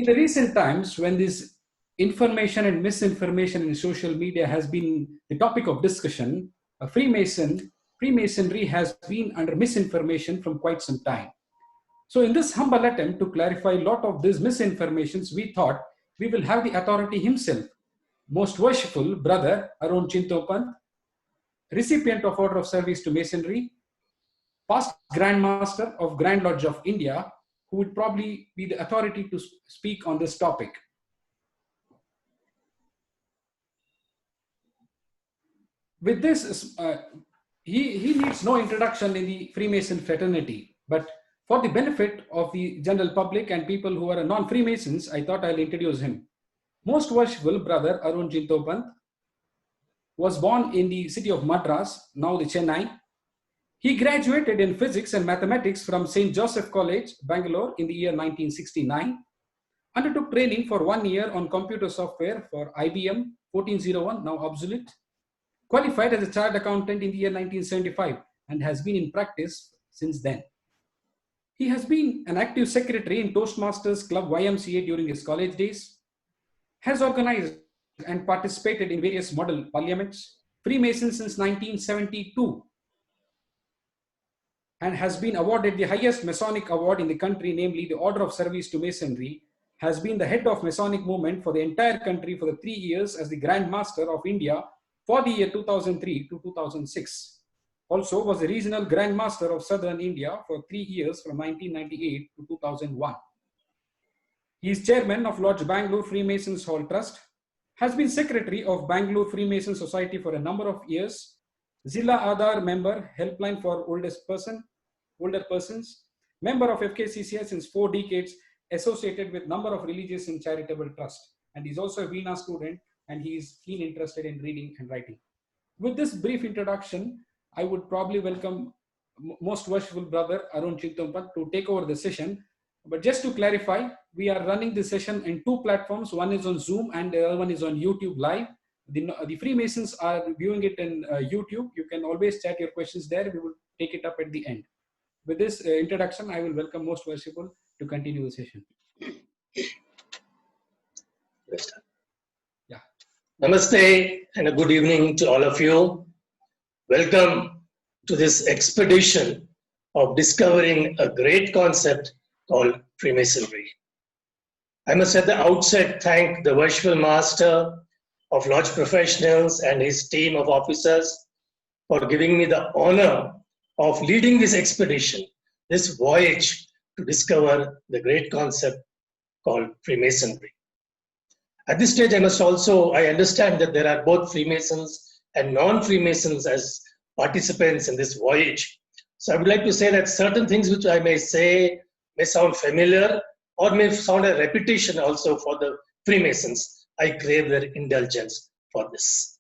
In the recent times, when this information and misinformation in social media has been the topic of discussion, Freemasonry has been under misinformation from quite some time. So in this humble attempt to clarify a lot of these misinformations, we thought we will have the authority himself, Most Worshipful Brother Arun Chintopanth, recipient of Order of Service to Masonry, past Grand Master of Grand Lodge of India, who would probably be the authority to speak on this topic. With this, he needs no introduction in the Freemason fraternity, but for the benefit of the general public and people who are non-Freemasons, I thought I'll introduce him. Most Worshipful Brother Arun Chintopanth was born in the city of Madras, now the Chennai. He graduated in physics and mathematics from St. Joseph College, Bangalore in the year 1969. Undertook training for 1 year on computer software for IBM 1401, now obsolete. Qualified as a chartered accountant in the year 1975 and has been in practice since then. He has been an active secretary in Toastmasters Club YMCA during his college days, has organized and participated in various model parliaments, Freemason since 1972, and has been awarded the highest Masonic award in the country, namely the Order of Service to Masonry, has been the head of Masonic movement for the entire country for the 3 years as the Grand Master of India for the year 2003 to 2006. Also was the regional Grand Master of Southern India for 3 years from 1998 to 2001. He is chairman of Lodge Bangalore Freemasons Hall Trust, has been secretary of Bangalore Freemason Society for a number of years, Zilla Aadhar member, helpline for older persons, member of FKCCI since 4 decades, associated with number of religious and charitable trusts, and he's also a Veena student, and he is keen interested in reading and writing. With this brief introduction, I would probably welcome Most Worshipful Brother Arun Chintopanth to take over the session. But just to clarify, we are running this session in 2 platforms. One is on Zoom and the other one is on YouTube Live. The Freemasons are viewing it in YouTube. You can always chat your questions there. We will take it up at the end. With this introduction, I will welcome Most Worshipful to continue the session. Yeah. Namaste and a good evening to all of you. Welcome to this expedition of discovering a great concept called Freemasonry. I must at the outset thank the Worshipful Master of Lodge Professionals and his team of officers for giving me the honor of leading this expedition, this voyage to discover the great concept called Freemasonry. At this stage, I understand that there are both Freemasons and non-Freemasons as participants in this voyage. So I would like to say that certain things which I may say may sound familiar or may sound a repetition also for the Freemasons. I crave their indulgence for this.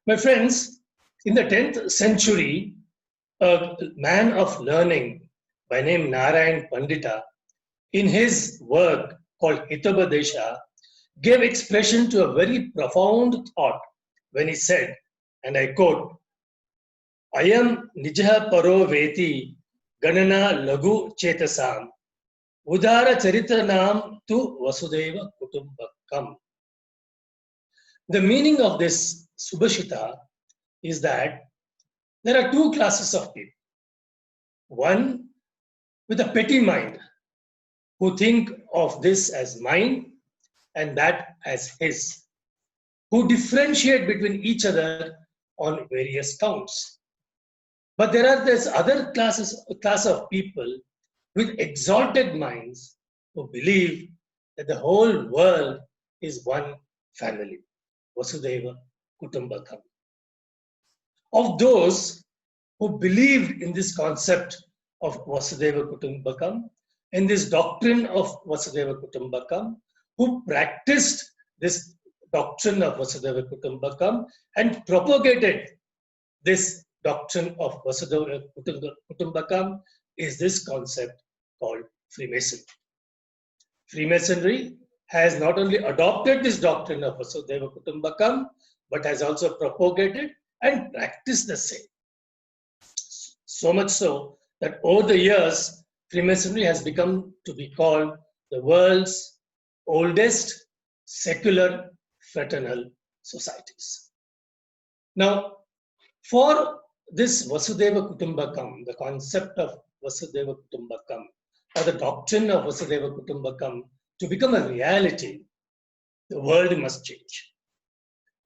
My friends, in the 10th century, a man of learning by name Narayan Pandita, in his work called Hitobadesha, gave expression to a very profound thought when he said, and I quote, "Ayam nijah paro veti ganana lagu chetasam udara charitranam tu vasudeva kutumbakam." The meaning of this Subhashita is that there are 2 classes of people. One with a petty mind, who think of this as mine and that as his, who differentiate between each other on various counts. But there are this other class of people with exalted minds who believe that the whole world is one family, Vasudeva Kutumbakam. Of those who believed in this concept of Vasudeva Kutumbakam, in this doctrine of Vasudeva Kutumbakam, who practiced this doctrine of Vasudeva Kutumbakam and propagated this doctrine of Vasudeva Kutumbakam, is this concept called Freemasonry. Freemasonry has not only adopted this doctrine of Vasudeva Kutumbakam, but has also propagated and practiced the same. So much so that over the years, Freemasonry has become to be called the world's oldest secular fraternal societies. Now, for this Vasudeva Kutumbakam, the concept of Vasudeva Kutumbakam, or the doctrine of Vasudeva Kutumbakam, to become a reality, the world must change.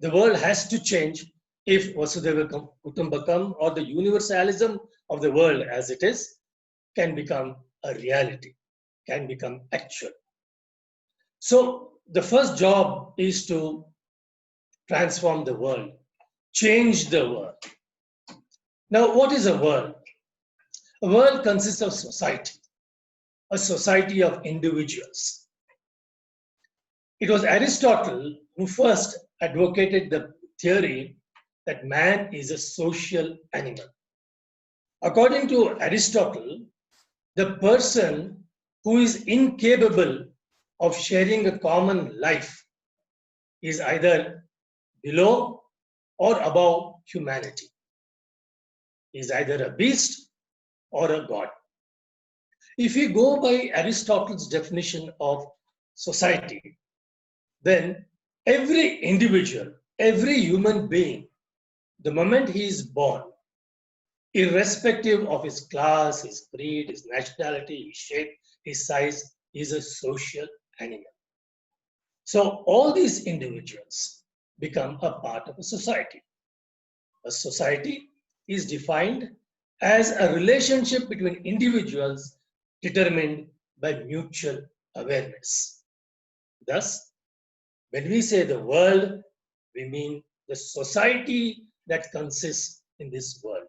The world has to change if Vasudeva Kutumbakam, or the universalism of the world as it is, can become a reality, can become actual. So the first job is to transform the world, change the world. Now, what is a world? A world consists of society, a society of individuals. It was Aristotle who first advocated the theory that man is a social animal. According to Aristotle, the person who is incapable of sharing a common life is either below or above humanity. He is either a beast or a god. If we go by Aristotle's definition of society, then every individual, every human being, the moment he is born, irrespective of his class, his creed, his nationality, his shape, his size, is a social animal. So all these individuals become a part of a society. A society is defined as a relationship between individuals determined by mutual awareness. Thus, when we say the world, we mean the society that consists in this world.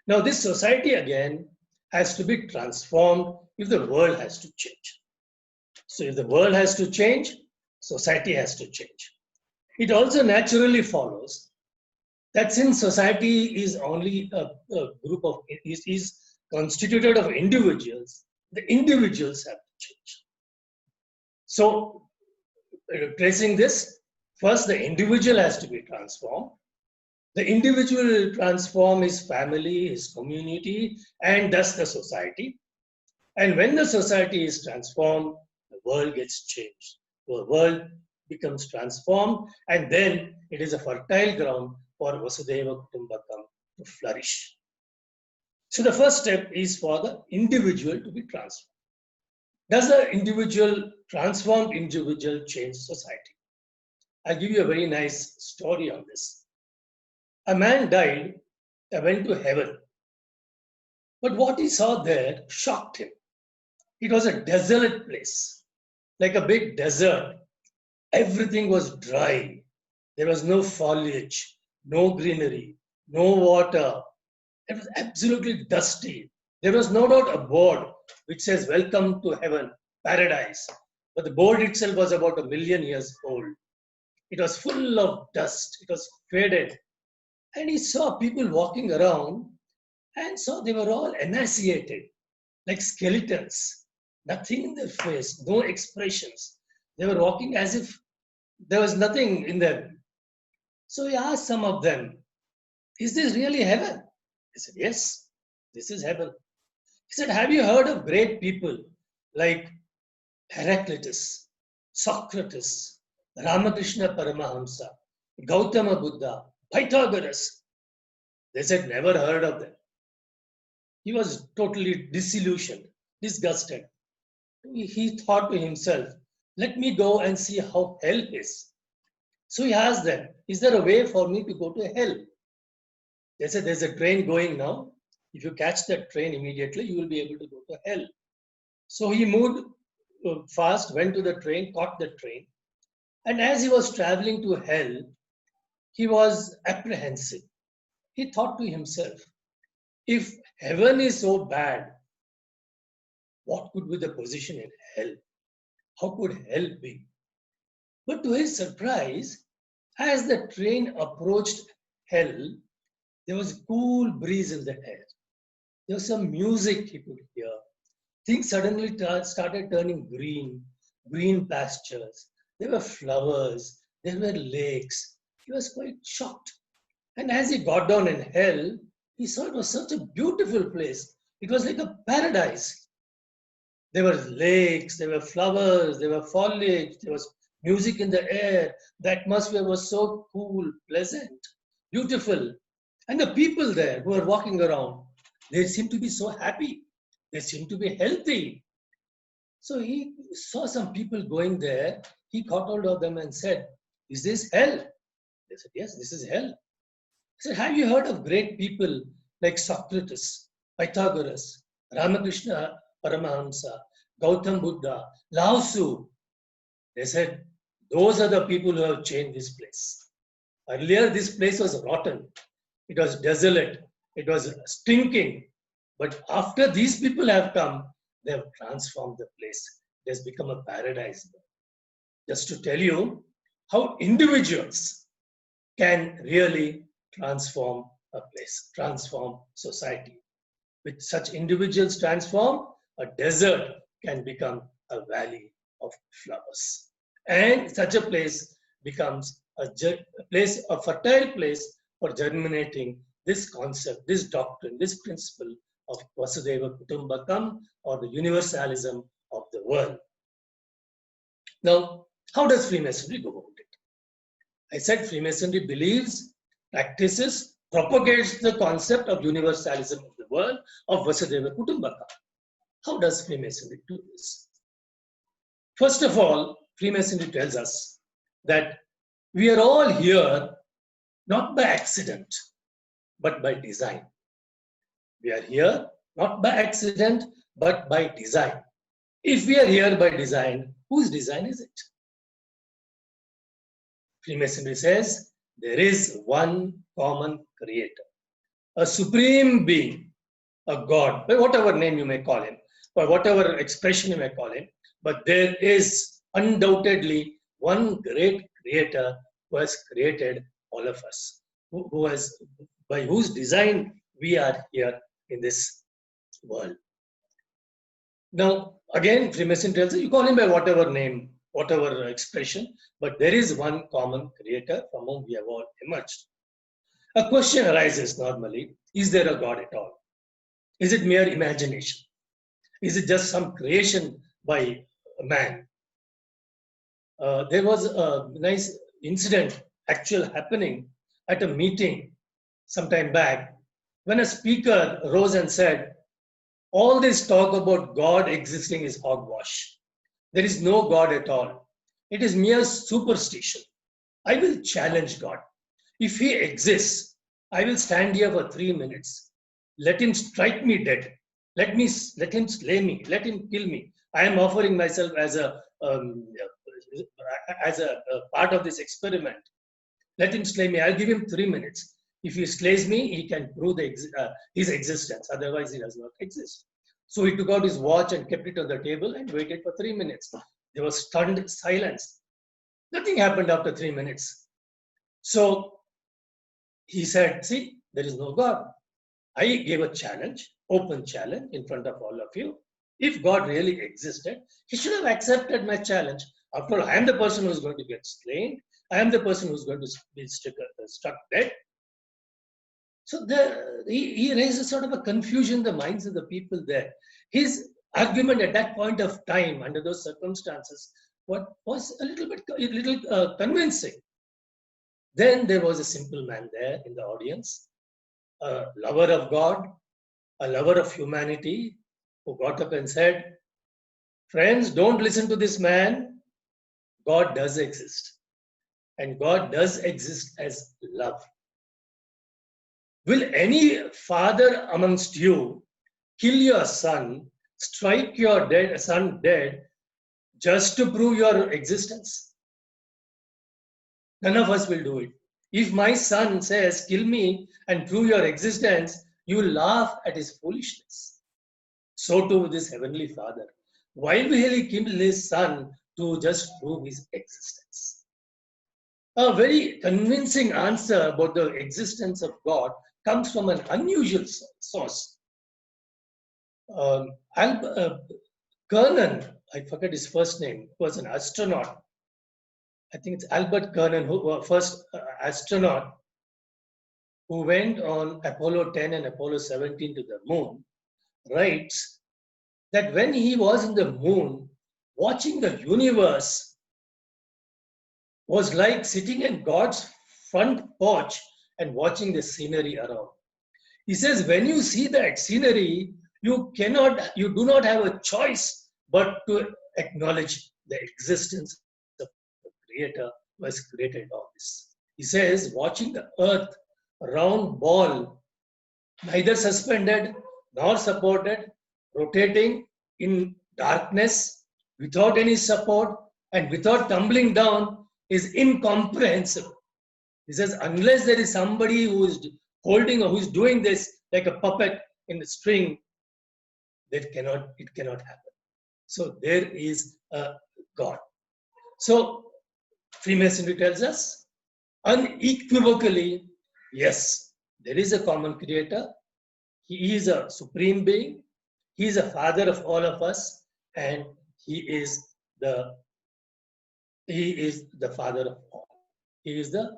Now, this society again has to be transformed if the world has to change. So, if the world has to change, society has to change. It also naturally follows that since society is only a group of, is constituted of individuals, the individuals have to change. So, tracing this, first the individual has to be transformed. The individual will transform his family, his community, and thus the society. And when the society is transformed, the world gets changed. The world becomes transformed, and then it is a fertile ground for Vasudeva Kutumbakam to flourish. So the first step is for the individual to be transformed. Does the individual, transformed individual, change society? I'll give you a very nice story on this. A man died and went to heaven. But what he saw there shocked him. It was a desolate place, like a big desert. Everything was dry. There was no foliage, no greenery, no water. It was absolutely dusty. There was no doubt a board which says, "Welcome to heaven, paradise." But the board itself was about 1,000,000 years old. It was full of dust. It was faded. And he saw people walking around and saw they were all emaciated, like skeletons, nothing in their face, no expressions. They were walking as if there was nothing in them. So he asked some of them, "Is this really heaven?" They said, "Yes, this is heaven." He said, "Have you heard of great people like Heraclitus, Socrates, Ramakrishna Paramahamsa, Gautama Buddha, Pythagoras?" They said, "Never heard of them." He was totally disillusioned, disgusted. He thought to himself, "Let me go and see how hell is." So he asked them, "Is there a way for me to go to hell?" They said, "There's a train going now. If you catch that train immediately, you will be able to go to hell." So he moved fast, went to the train, caught the train. And as he was traveling to hell, he was apprehensive. He thought to himself, if heaven is so bad, what could be the position in hell? How could hell be? But to his surprise, as the train approached hell, there was a cool breeze in the air. There was some music he could hear. Things suddenly started turning green, green pastures. There were flowers, there were lakes. He was quite shocked. And as he got down in hell, he saw it was such a beautiful place. It was like a paradise. There were lakes, there were flowers, there were foliage, there was music in the air. The atmosphere was so cool, pleasant, beautiful. And the people there who were walking around, they seemed to be so happy. They seemed to be healthy. So he saw some people going there. He caught hold of them and said, "Is this hell?" They said, "Yes, this is hell." He said, "Have you heard of great people like Socrates, Pythagoras, Ramakrishna Paramahamsa, Gautam Buddha, Lao Tzu?" They said, "Those are the people who have changed this place. Earlier, this place was rotten. It was desolate. It was stinking. But after these people have come, they have transformed the place. It has become a paradise." Just to tell you how individuals can really transform a place, transform society. With such individuals transform, a desert can become a valley of flowers. And such a place becomes a place, a fertile place for germinating this concept, this doctrine, this principle of Vasudeva Kutumbakam, or the universalism of the world. Now, how does Freemasonry go about it? I said Freemasonry believes, practices, propagates the concept of universalism of the world, of Vasudeva Kutumbakam. How does Freemasonry do this? First of all, Freemasonry tells us that we are all here not by accident, but by design. We are here not by accident, but by design. If we are here by design, whose design is it? Freemasonry says there is one common creator, a supreme being, a God, by whatever name you may call him, by whatever expression you may call him, but there is undoubtedly one great creator who has created all of us, who has, by whose design we are here in this world. Now, again, Freemason tells you call him by whatever name, whatever expression, but there is one common creator from whom we have all emerged. A question arises normally, is there a God at all? Is it mere imagination? Is it just some creation by man? There was a nice incident, actual happening at a meeting some time back, when a speaker rose and said, all this talk about God existing is hogwash. There is no God at all. It is mere superstition. I will challenge God. If he exists, I will stand here for 3 minutes. Let him strike me dead. Let him slay me. Let him kill me. I am offering myself as a part of this experiment. Let him slay me. I'll give him 3 minutes. If he slays me, he can prove his existence. Otherwise, he does not exist. So he took out his watch and kept it on the table and waited for 3 minutes. There was stunned silence. Nothing happened after 3 minutes. So he said, see, there is no God. I gave a challenge, open challenge in front of all of you. If God really existed, he should have accepted my challenge. After all, I am the person who is going to get slain. I am the person who is going to be struck dead. So he raises sort of a confusion in the minds of the people there. His argument at that point of time, under those circumstances, was a little convincing. Then there was a simple man there in the audience, a lover of God, a lover of humanity, who got up and said, friends, don't listen to this man. God does exist. And God does exist as love. Will any father amongst you kill your son, strike your son dead, just to prove your existence? None of us will do it. If my son says, kill me and prove your existence, you will laugh at his foolishness. So too with this heavenly Father. Why will he kill his son to just prove his existence? A very convincing answer about the existence of God comes from an unusual source. Kernan, I forget his first name, was an astronaut. I think it's Albert Kernan, who was first astronaut who went on Apollo 10 and Apollo 17 to the moon, writes that when he was in the moon, watching the universe was like sitting in God's front porch and watching the scenery around. He says, when you see that scenery, you do not have a choice but to acknowledge the existence of the Creator who has created all this. He says, watching the earth, a round ball, neither suspended nor supported, rotating in darkness without any support and without tumbling down is incomprehensible. He says, unless there is somebody who is holding or who is doing this like a puppet in the string, it cannot happen. So there is a God. So Freemasonry tells us unequivocally, yes, there is a common creator. He is a supreme being. He is a father of all of us, and he is the father of all. He is the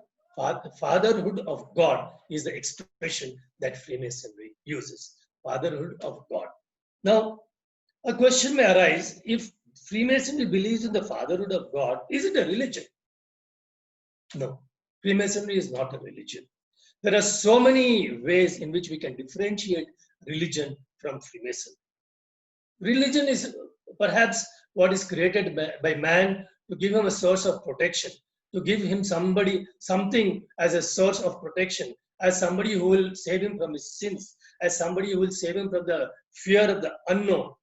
fatherhood of God is the expression that Freemasonry uses. Fatherhood of God. Now, a question may arise: if Freemasonry believes in the fatherhood of God, is it a religion? No, Freemasonry is not a religion. There are so many ways in which we can differentiate religion from Freemasonry. Religion is perhaps what is created by man to give him a source of protection, to give him something as a source of protection, as somebody who will save him from his sins, as somebody who will save him from the fear of the unknown.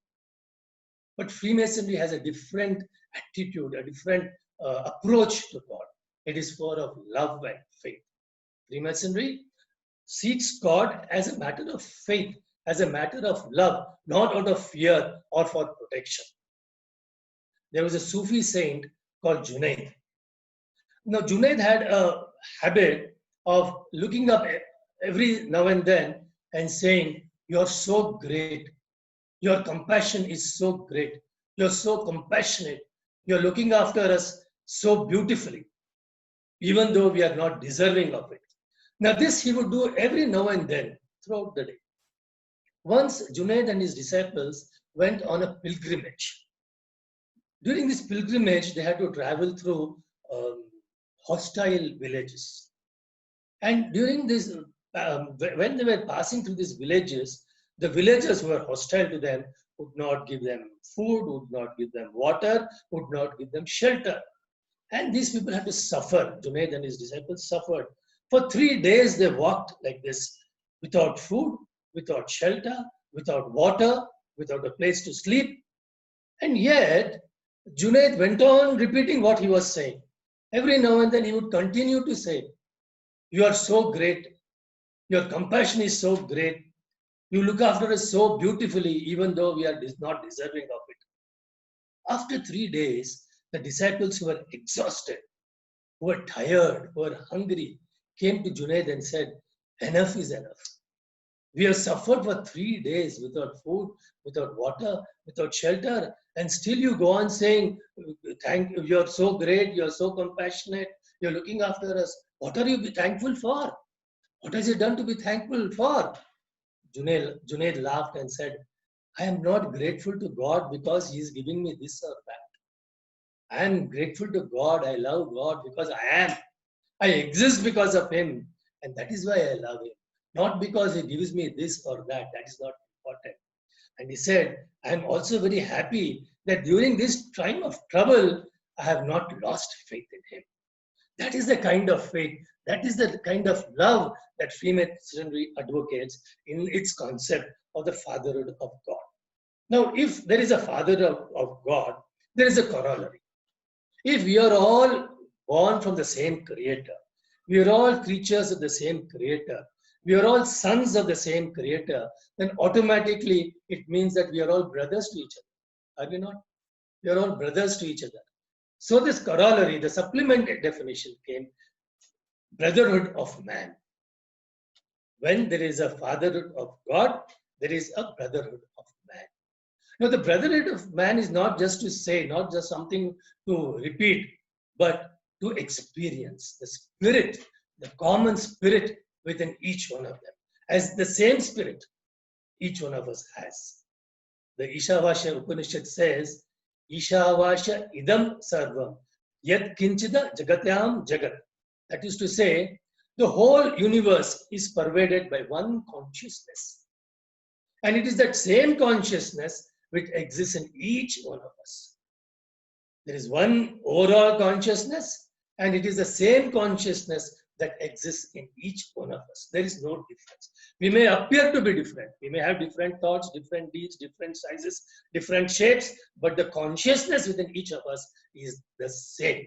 But Freemasonry has a different attitude, a different approach to God. It is full of love and faith. Freemasonry seeks God as a matter of faith, as a matter of love, not out of fear or for protection. There was a Sufi saint called Junaid. Now, Junaid had a habit of looking up every now and then and saying, "You're so great. Your compassion is so great. You're so compassionate. You're looking after us so beautifully, even though we are not deserving of it." Now, this he would do every now and then throughout the day. Once, Junaid and his disciples went on a pilgrimage. During this pilgrimage, they had to travel through hostile villages. And during this, when they were passing through these villages, the villagers who were hostile to them would not give them food, would not give them water, would not give them shelter. And these people had to suffer. Junaid and his disciples suffered. For 3 days, they walked like this, without food, without shelter, without water, without a place to sleep. And yet, Junaid went on repeating what he was saying. Every now and then he would continue to say, "You are so great. Your compassion is so great. You look after us so beautifully, even though we are not deserving of it." After 3 days, the disciples who were exhausted, who were tired, who were hungry, came to Junaid and said, "Enough is enough. We have suffered for 3 days without food, without water, without shelter, and still you go on saying, you're so great, you're so compassionate, you're looking after us. What are you thankful for? What has he done to be thankful for?" Junaid laughed and said, "I am not grateful to God because he is giving me this or that. I am grateful to God, I love God because I exist because of him, and that is why I love him. Not because he gives me this or that. That is not important." And he said, "I am also very happy that during this time of trouble, I have not lost faith in him." That is the kind of faith, that is the kind of love that Freemasonry advocates in its concept of the fatherhood of God. Now, if there is a fatherhood of God, there is a corollary. If we are all born from the same creator, we are all creatures of the same creator, we are all sons of the same creator, then automatically it means that we are all brothers to each other. Are we not? We are all brothers to each other. So this corollary, the supplemented definition came, brotherhood of man. When there is a fatherhood of God, there is a brotherhood of man. Now, the brotherhood of man is not just to say, not just something to repeat, but to experience the spirit, the common spirit within each one of them, as the same spirit each one of us has. The Ishavasya Upanishad says, Ishavasya idam sarvam yat kinchida jagatyam jagat. That is to say, the whole universe is pervaded by one consciousness. And it is that same consciousness which exists in each one of us. There is one overall consciousness, and it is the same consciousness that exists in each one of us. There is no difference. We may appear to be different. We may have different thoughts, different deeds, different sizes, different shapes, but the consciousness within each of us is the same.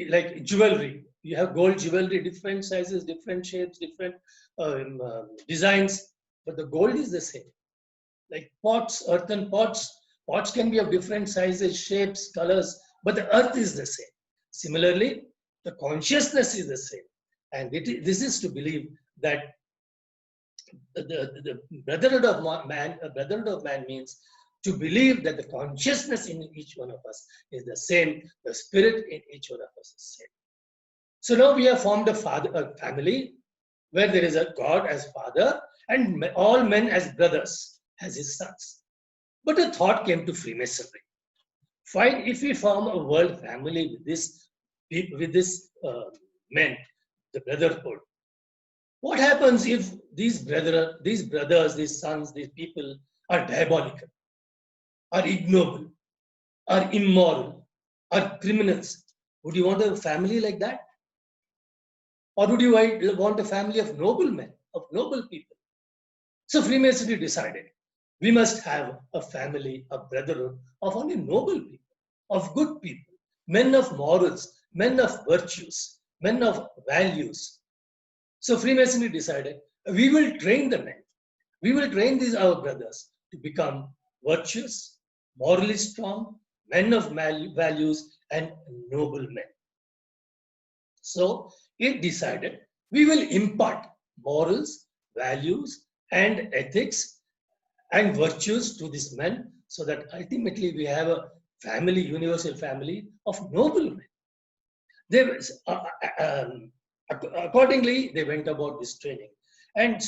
Like jewelry, you have gold jewelry, different sizes, different shapes, different designs, but the gold is the same. Like pots, earthen pots, pots can be of different sizes, shapes, colors, but the earth is the same. Similarly, the consciousness is the same. And this is to believe that the brotherhood of man means to believe that the consciousness in each one of us is the same, the spirit in each one of us is the same. So now we have formed a family where there is a God as father and all men as brothers, as his sons. But a thought came to Freemasonry. Fine, if we form a world family with this men, the brotherhood, what happens if these brothers, these sons, these people are diabolical, are ignoble, are immoral, are criminals? Would you want a family like that? Or would you want a family of noble men, of noble people? So Freemasonry decided we must have a family, a brotherhood of only noble people, of good people, men of morals, men of virtues, men of values. So Freemasonry decided we will train the men. We will train these our brothers to become virtuous, morally strong, men of values, and noble men. So it decided we will impart morals, values, and ethics and virtues to these men so that ultimately we have a family, universal family of noble men. Accordingly, they went about this training. And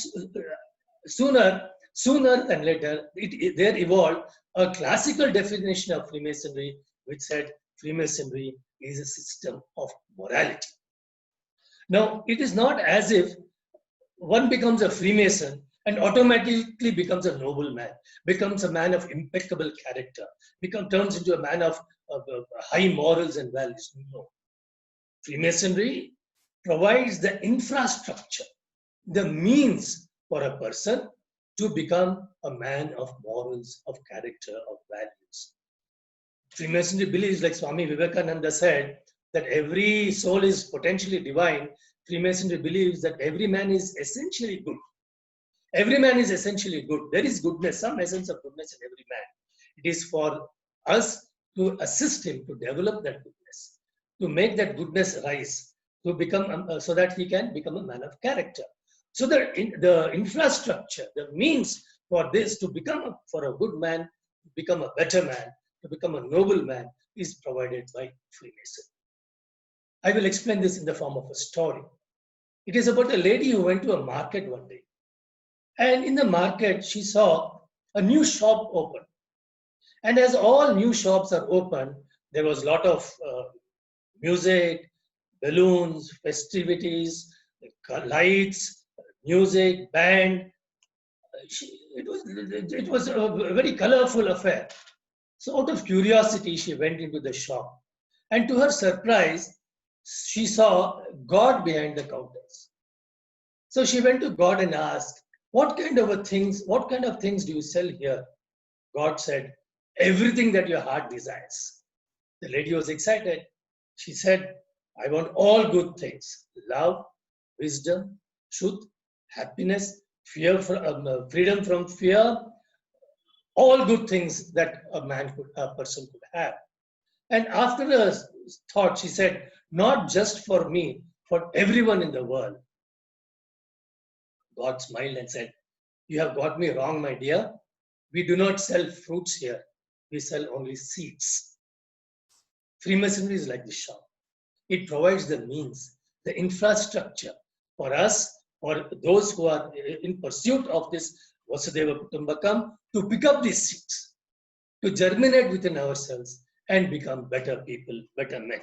sooner than later, there evolved a classical definition of Freemasonry, which said Freemasonry is a system of morality. Now, it is not as if one becomes a Freemason and automatically becomes a noble man, becomes a man of impeccable character, turns into a man of high morals and values. No. Freemasonry provides the infrastructure, the means for a person to become a man of morals, of character, of values. Freemasonry believes, like Swami Vivekananda said, that every soul is potentially divine. Freemasonry believes that every man is essentially good. Every man is essentially good. There is goodness, some essence of goodness in every man. It is for us to assist him to develop that goodness, to make that goodness rise, to become so that he can become a man of character. So the infrastructure, the means for this to become for a good man, to become a better man, to become a noble man is provided by Freemason. I will explain this in the form of a story. It is about a lady who went to a market one day. And in the market, she saw a new shop open. And as all new shops are open, there was a lot of music, balloons, festivities, lights, music, band. It was a very colorful affair. So out of curiosity, she went into the shop. And to her surprise, she saw God behind the counters. So she went to God and asked, what kind of things do you sell here? God said, everything that your heart desires. The lady was excited. She said, I want all good things: love, wisdom, truth, happiness, freedom from fear, all good things that a person could have. And after a thought, she said, not just for me, for everyone in the world. God smiled and said, you have got me wrong, my dear. We do not sell fruits here. We sell only seeds. Freemasonry is like the shop. It provides the means, the infrastructure for us, or those who are in pursuit of this Vasudeva Kutumbakam, to pick up these seeds, to germinate within ourselves and become better people, better men.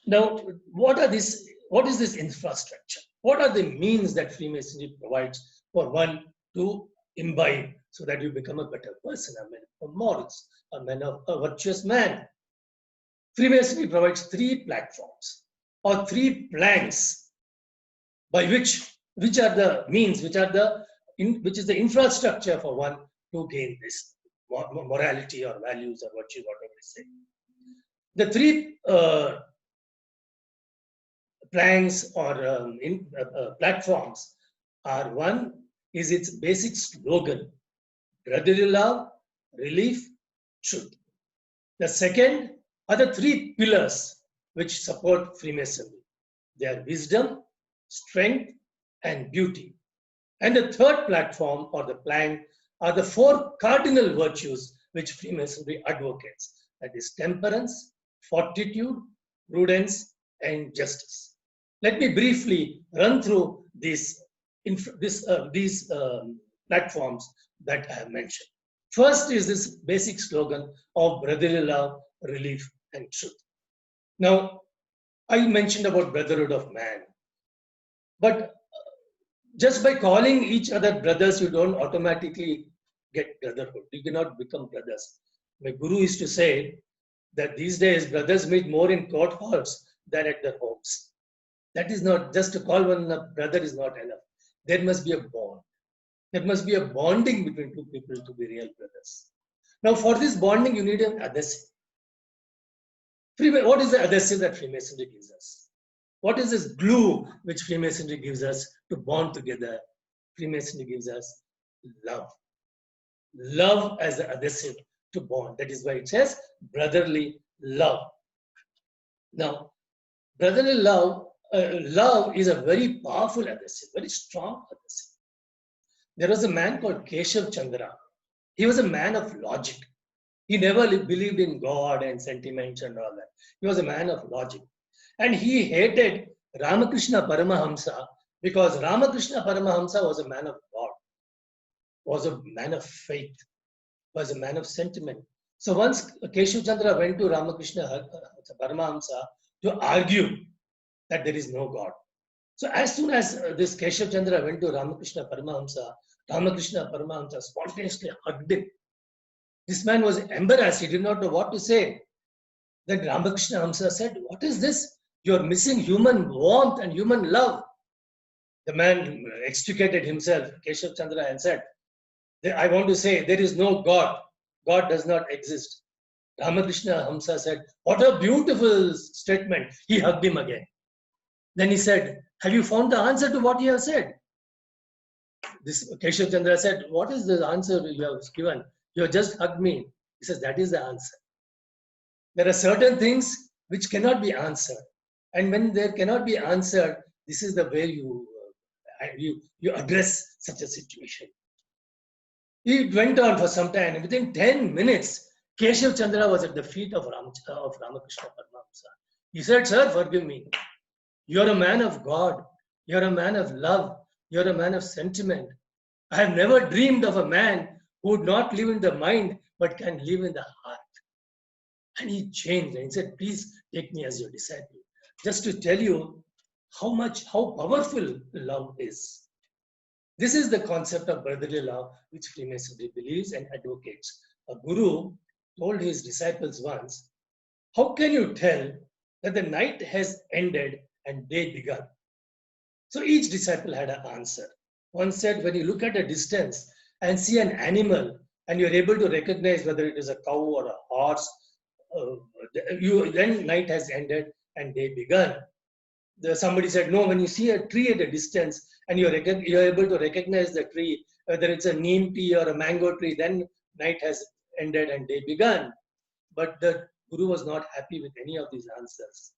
Now, what is this infrastructure? What are the means that Freemasonry provides for one to imbibe so that you become a better person, a man of morals, a virtuous man? Freemasonry provides three platforms or three planks by which are the means, which is the infrastructure for one to gain this morality or values or virtue, whatever they say. The three planks or platforms are: one is its basic slogan, brotherly love, relief, truth. The second are the three pillars which support Freemasonry. They are wisdom, strength, and beauty. And the third platform or the plank are the four cardinal virtues which Freemasonry advocates. That is temperance, fortitude, prudence, and justice. Let me briefly run through these platforms that I have mentioned. First is this basic slogan of brotherly love, relief, and truth. Now, I mentioned about brotherhood of man, but just by calling each other brothers, you don't automatically get brotherhood. You cannot become brothers. My guru used to say that these days brothers meet more in court halls than at their homes. That is not, just to call one a brother is not enough. There must be a bond. There must be a bonding between two people to be real brothers. Now, for this bonding, you need an adhesive. What is the adhesive that Freemasonry gives us? What is this glue which Freemasonry gives us to bond together? Freemasonry gives us love. Love as the adhesive to bond. That is why it says brotherly love. Now, brotherly love, love is a very powerful adhesive, very strong adhesive. There was a man called Keshav Chandra. He was a man of logic. He never believed in God and sentiments and all that. He was a man of logic. And he hated Ramakrishna Paramahamsa because Ramakrishna Paramahamsa was a man of God, was a man of faith, was a man of sentiment. So once Keshav Chandra went to Ramakrishna Paramahamsa to argue that there is no God. So as soon as this Keshav Chandra went to Ramakrishna Paramahamsa spontaneously hugged him. This man was embarrassed. He did not know what to say. Then Ramakrishna Hamsa said, "What is this? You are missing human warmth and human love." The man extricated himself, Keshav Chandra, and said, "I want to say there is no God. God does not exist." Ramakrishna Hamsa said, "What a beautiful statement." He hugged him again. Then he said, "Have you found the answer to what you have said?" This Keshav Chandra said, "What is the answer you have given? You have just hugged me." He says, "That is the answer. There are certain things which cannot be answered. And when there cannot be answered, this is the way you address such a situation." He went on for some time. Within 10 minutes, Keshav Chandra was at the feet of Ramakrishna Paramahamsa. He said, "Sir, forgive me. You're a man of God. You're a man of love. You're a man of sentiment. I have never dreamed of a man who would not live in the mind, but can live in the heart." And he changed and he said, "Please take me as your disciple." Just to tell you how powerful love is. This is the concept of brotherly love which Freemasonry believes and advocates. A guru told his disciples once, "How can you tell that the night has ended and day begun?" So each disciple had an answer. One said, "When you look at a distance and see an animal and you're able to recognize whether it is a cow or a horse, then night has ended and day begun." Somebody said, "No, when you see a tree at a distance and you're able to recognize the tree, whether it's a neem tree or a mango tree, then night has ended and day begun." But the guru was not happy with any of these answers.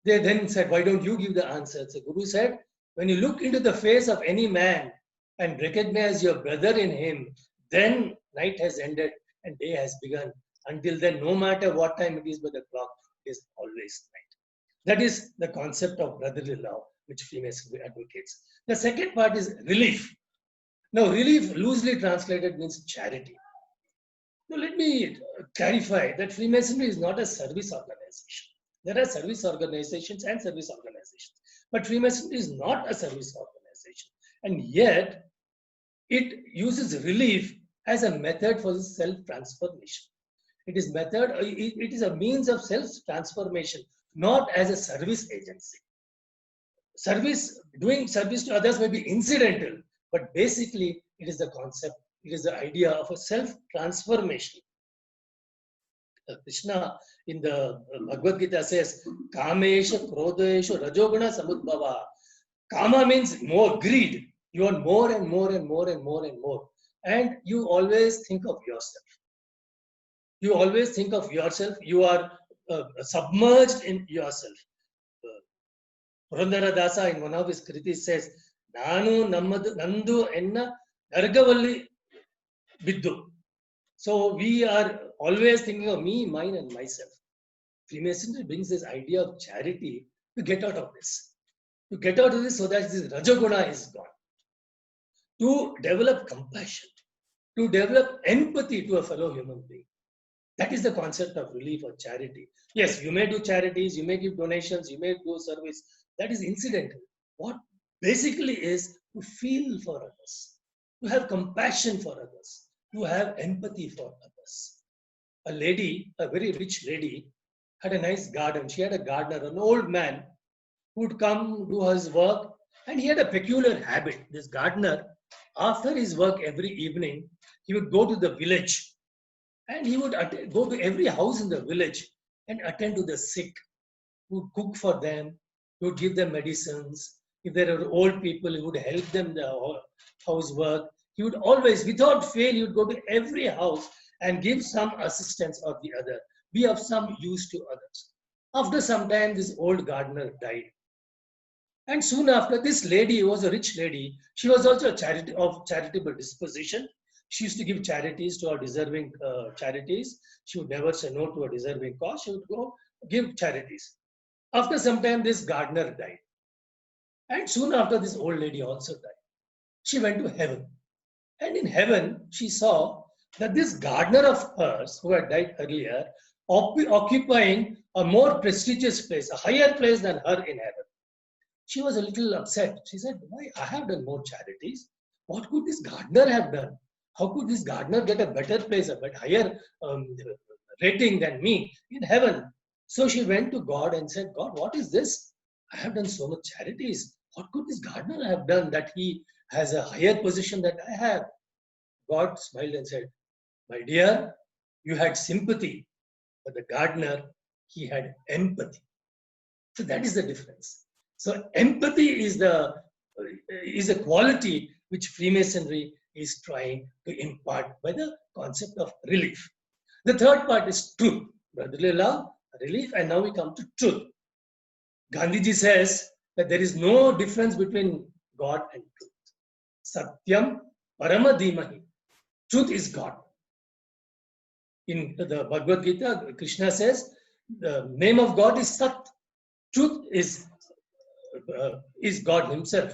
They then said, "Why don't you give the answers?" The guru said, "When you look into the face of any man and recognize your brother in him, then night has ended and day has begun. Until then, no matter what time it is by the clock, it is always night." That is the concept of brotherly love. which Freemasonry advocates. The second part is relief. Now, relief, loosely translated, means charity. Now, let me clarify that Freemasonry is not a service organization. There are service organizations and service organizations, but Freemasonry is not a service organization. And yet, it uses relief as a method for self-transformation. It is a means of self-transformation, not as a service agency. Doing service to others may be incidental, but basically it is the concept, it is the idea of a self-transformation. Krishna in the Bhagavad Gita says, Kamesha, Krodesha, Rajoguna, Samudbhava. Kama means more greed. You want more and more and more and more and more. And you always think of yourself. You always think of yourself. You are submerged in yourself. Purandara Dasa in one of his kritis says, Nanu Nandu Enna Nargavalli Viddu. So we are always thinking of me, mine, and myself. Freemasonry brings this idea of charity to get out of this. To get out of this so that this Rajaguna is gone. To develop compassion. To develop empathy to a fellow human being. That is the concept of relief or charity. Yes, you may do charities, you may give donations, you may do service. That is incidental. What basically is to feel for others, to have compassion for others, to have empathy for others. A lady, a very rich lady, had a nice garden. She had a gardener, an old man, who would come do his work, and he had a peculiar habit. This gardener, after his work every evening, he would go to the village and he would go to every house in the village and attend to the sick. He would cook for them, he would give them medicines. If there are old people, he would help them the housework. He would always, without fail, he would go to every house and give some assistance or the other, be of some use to others. After some time, this old gardener died. And soon after, this lady was a rich lady. She was also of charitable disposition. She used to give charities to our deserving charities. She would never say no to a deserving cause. She would go give charities. After some time, this gardener died. And soon after, this old lady also died. She went to heaven. And in heaven, she saw that this gardener of hers, who had died earlier, occupying a more prestigious place, a higher place than her in heaven. She was a little upset. She said, why, I have done more charities. What could this gardener have done? How could this gardener get a better place, a better, higher rating than me in heaven? So she went to God and said, God, what is this? I have done so much charities. What could this gardener have done that he has a higher position that I have? God smiled and said, my dear, you had sympathy, but the gardener, he had empathy. So that is the difference. So empathy is a quality which Freemasonry is trying to impart by the concept of relief. The third part is truth. Brotherly love, relief, and now we come to truth. Gandhiji says that there is no difference between God and truth. Satyam Paramadhimahi. Truth is God. In the Bhagavad Gita, Krishna says the name of God is Sat. Truth is God himself.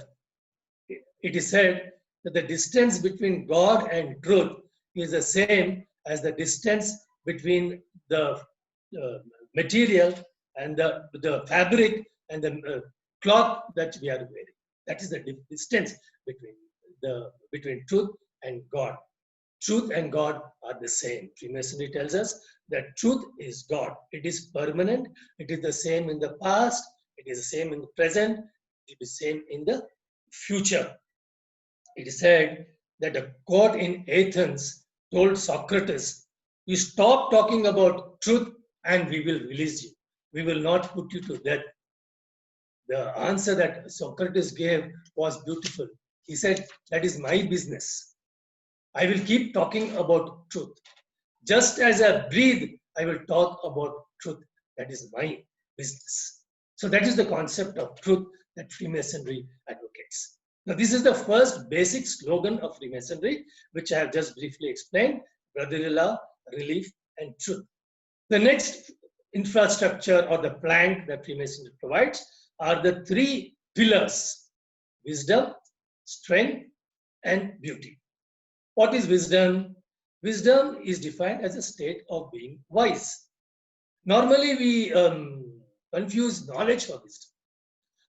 It is said that the distance between God and truth is the same as the distance between the material and the fabric and the cloth that we are wearing. That is the distance between truth and God. Truth and God are the same. Freemasonry tells us that truth is God. It is permanent. It is the same in the past. It is the same in the present. It is the same in the future. It is said that a court in Athens told Socrates, you stop talking about truth and we will release you. We will not put you to death. The answer that Socrates gave was beautiful. He said, that is my business. I will keep talking about truth. Just as I breathe, I will talk about truth. That is my business. So that is the concept of truth that Freemasonry advocates. Now, this is the first basic slogan of Freemasonry, which I have just briefly explained: brotherly love, relief, and truth. The next infrastructure or the plank that Freemasonry provides are the three pillars: wisdom, strength, and beauty. What is wisdom? Wisdom is defined as a state of being wise. Normally, we confuse knowledge for wisdom.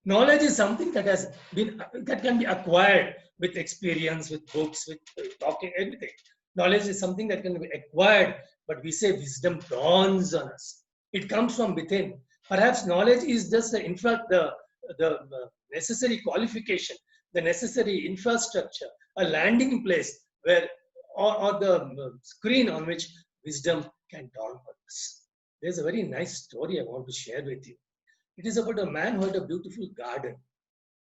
Knowledge is something that can be acquired with experience, with books, with talking, everything. Knowledge is something that can be acquired, but we say wisdom dawns on us. It comes from within. Perhaps knowledge is just the necessary qualification, the necessary infrastructure, a landing place where, or the screen on which wisdom can dawn on us. There's a very nice story I want to share with you. It is about a man who had a beautiful garden,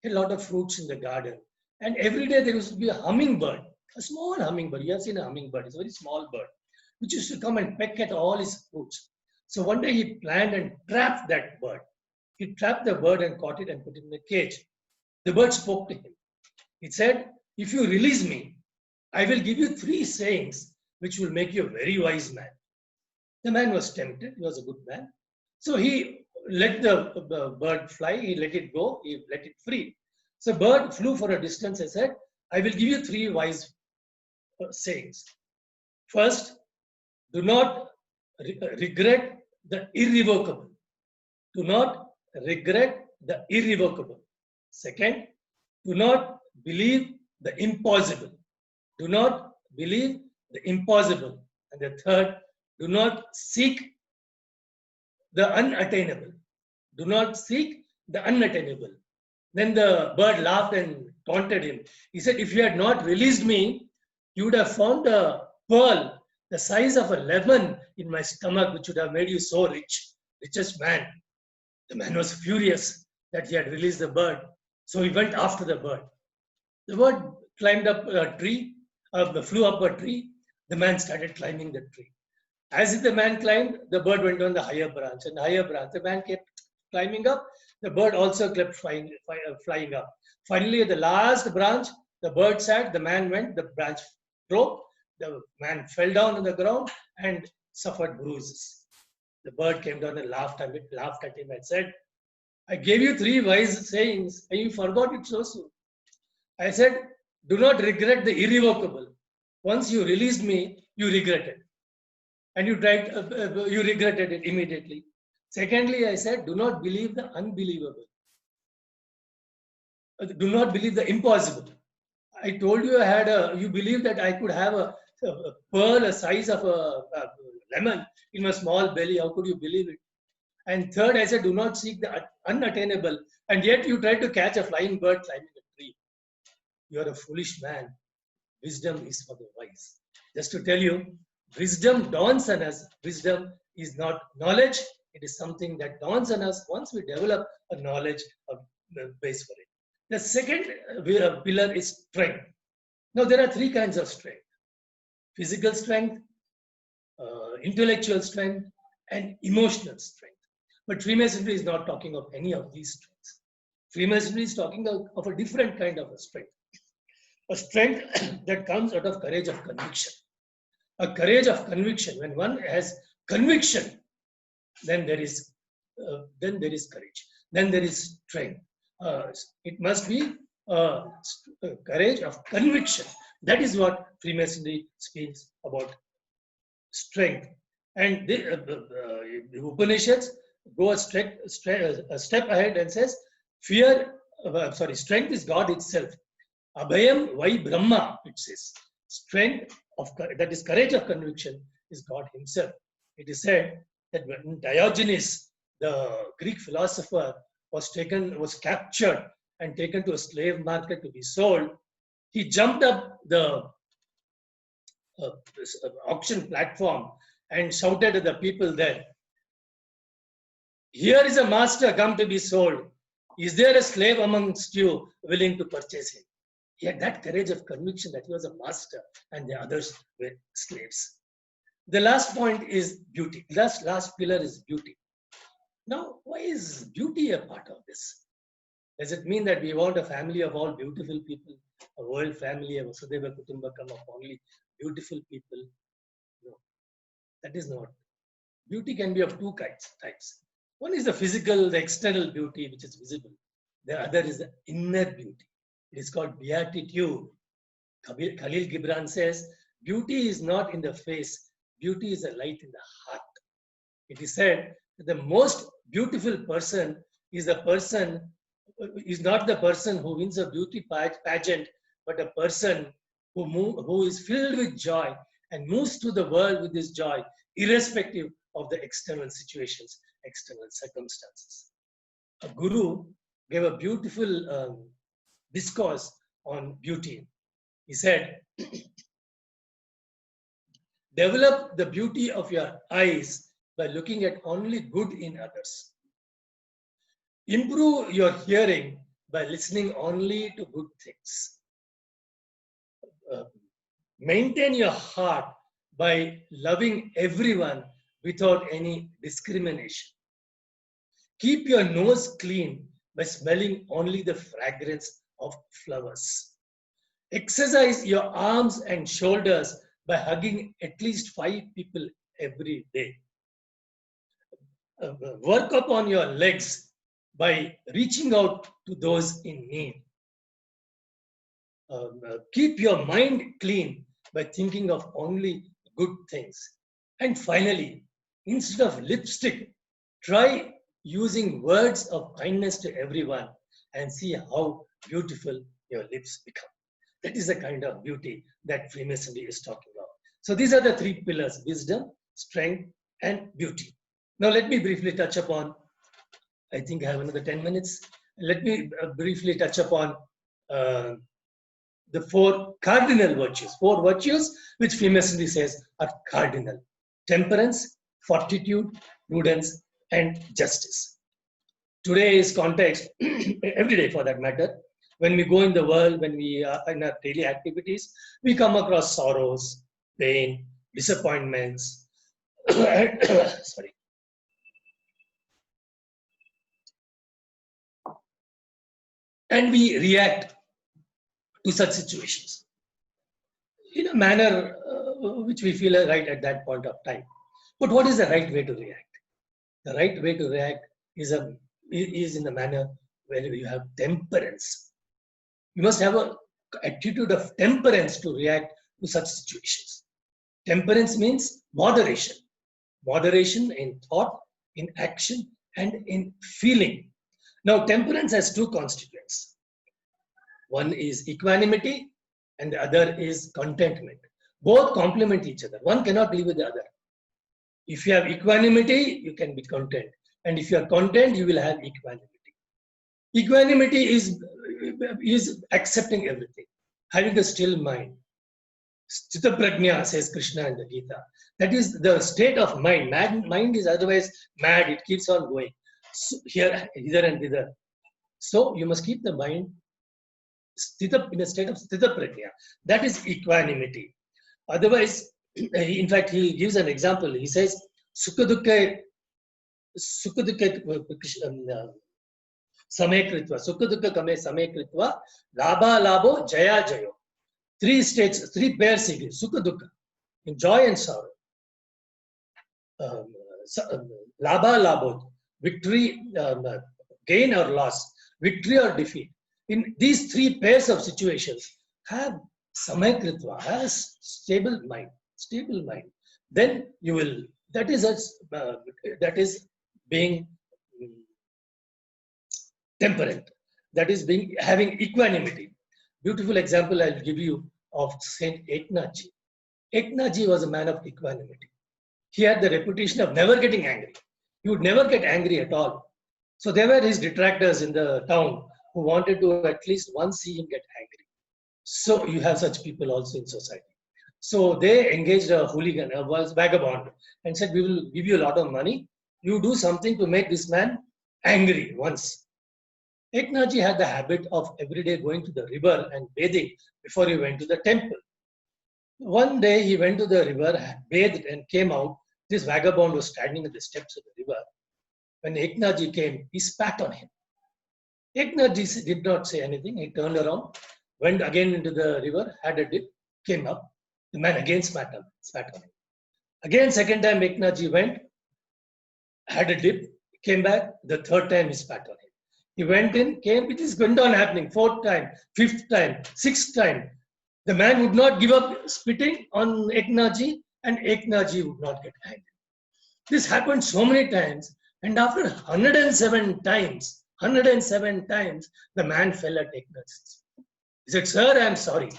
a lot of fruits in the garden. And every day there used to be a hummingbird, a small hummingbird. You have seen a hummingbird, it's a very small bird, which used to come and peck at all his fruits. So one day he planned and trapped that bird. He trapped the bird and caught it and put it in a cage. The bird spoke to him. It said, "If you release me, I will give you 3 sayings which will make you a very wise man." The man was tempted. He was a good man. So he let the bird fly. He let it go. He let it free. So bird flew for a distance and said, "I will give you 3 wise sayings. First, do not regret the irrevocable. Do not regret the irrevocable. Second, do not believe the impossible. Do not believe the impossible. And the third, do not seek the unattainable. Do not seek the unattainable." Then the bird laughed and taunted him. He said, "If you had not released me, you would have found a pearl the size of a lemon in my stomach, which would have made you so rich, richest man." The man was furious that he had released the bird. So he went after the bird. The bird climbed up a tree, flew up a tree. The man started climbing the tree. As the man climbed, the bird went on the higher branch and higher branch. The man kept climbing up. The bird also kept flying up. Finally, at the last branch, the bird sat, the man went, the branch broke. The man fell down on the ground and suffered bruises. The bird came down and laughed at him and said, "I gave you 3 wise sayings and you forgot it so soon. I said, do not regret the irrevocable. Once you released me, you regretted. And you regretted it immediately. Secondly, I said, do not believe the unbelievable. Do not believe the impossible. I told you you believed that I could have a pearl the size of a lemon in my small belly. How could you believe it? And third, I said, do not seek the unattainable. And yet you tried to catch a flying bird climbing a tree. You are a foolish man. Wisdom is for the wise. Just to tell you, wisdom dawns on us. Wisdom is not knowledge. It is something that dawns on us once we develop a knowledge of base for it. The second pillar is strength. Now, there are 3 kinds of strength: physical strength, intellectual strength, and emotional strength. But Freemasonry is not talking of any of these strengths. Freemasonry is talking of a different kind of a strength that comes out of courage of conviction. A courage of conviction. When one has conviction, then there is courage. Then there is strength. It must be courage of conviction. That is what Freemasonry speaks about strength. And the Upanishads go a step ahead and says, strength is God itself. Abhayam vai Brahma, it says. Strength that is courage of conviction is God himself. It is said that when Diogenes, the Greek philosopher, was captured and taken to a slave market to be sold, he jumped up the auction platform and shouted at the people there, "Here is a master come to be sold. Is there a slave amongst you willing to purchase him?" He had that courage of conviction that he was a master and the others were slaves. The last point is beauty. Last pillar is beauty. Now, why is beauty a part of this? Does it mean that we want a family of all beautiful people, a world family of Vasudeva Kutumbakam of only beautiful people? No, that is not. Beauty can be of 2 types. One is the physical, the external beauty, which is visible. The other is the inner beauty. It is called beatitude. Khalil Gibran says, beauty is not in the face, beauty is a light in the heart. It is said that the most beautiful person is not the person who wins a beauty pageant, but a person who is filled with joy and moves through the world with this joy, irrespective of the external situations, external circumstances. A guru gave a beautiful discourse on beauty. He said, develop the beauty of your eyes by looking at only good in others. Improve your hearing by listening only to good things. Maintain your heart by loving everyone without any discrimination. Keep your nose clean by smelling only the fragrance of flowers. Exercise your arms and shoulders by hugging at least 5 people every day. Work upon your legs by reaching out to those in need. Keep your mind clean by thinking of only good things. And finally, instead of lipstick, try using words of kindness to everyone and see how beautiful your lips become. That is the kind of beauty that Freemasonry is talking about. So these are the 3 pillars: wisdom, strength, and beauty. Now let me briefly touch upon, I think I have another 10 minutes. Let me briefly touch upon the 4 cardinal virtues, 4 virtues which Freemasonry says are cardinal: temperance, fortitude, prudence, and justice. Today's context, every day for that matter, when we go in the world, when we are in our daily activities, we come across sorrows, pain, disappointments, sorry. And we react to such situations in a manner which we feel are right at that point of time. But what is the right way to react? The right way to react is in the manner where you have temperance. You must have an attitude of temperance to react to such situations. Temperance means moderation. Moderation in thought, in action, and in feeling. Now, temperance has 2 constituents. One is equanimity and the other is contentment. Both complement each other. One cannot live with the other. If you have equanimity, you can be content. And if you are content, you will have equanimity. Equanimity is accepting everything, having a still mind. Sthita prajna, says Krishna in the Gita. That is the state of mind. Mind is otherwise mad. It keeps on going. So here, hither and thither. So you must keep the mind in a state of sthita prajna. That is equanimity. Otherwise, in fact, he gives an example. He says, sukha dukha samay kritva, sukha dukha kame samay kritva, labha labho jaya jayo. 3 states, 3 pairs he gives: sukha dukha, in joy and sorrow. Labha labho, victory, gain or loss, victory or defeat. In these 3 pairs of situations, have samay kritva, have a stable mind. Then you will. That is being temperate. That is having equanimity. Beautiful example I'll give you of Saint Eknath Ji. Eknath Ji was a man of equanimity. He had the reputation of never getting angry. He would never get angry at all. So there were his detractors in the town who wanted to at least once see him get angry. So you have such people also in society. So they engaged a hooligan, a vagabond, and said, we will give you a lot of money. You do something to make this man angry once. Eknath Ji had the habit of every day going to the river and bathing before he went to the temple. One day he went to the river, bathed and came out. This vagabond was standing at the steps of the river. When Eknath Ji came, he spat on him. Eknath Ji did not say anything. He turned around, went again into the river, had a dip, came up. The man again spat on him. Again, second time Eknath Ji went, had a dip, came back. The third time he spat on him. He went in, came, it is went on happening, fourth time, fifth time, sixth time. The man would not give up spitting on Eknathji, and Eknathji would not get angry. This happened so many times, and after 107 times, the man fell at Eknath's. He said, "Sir, I am sorry.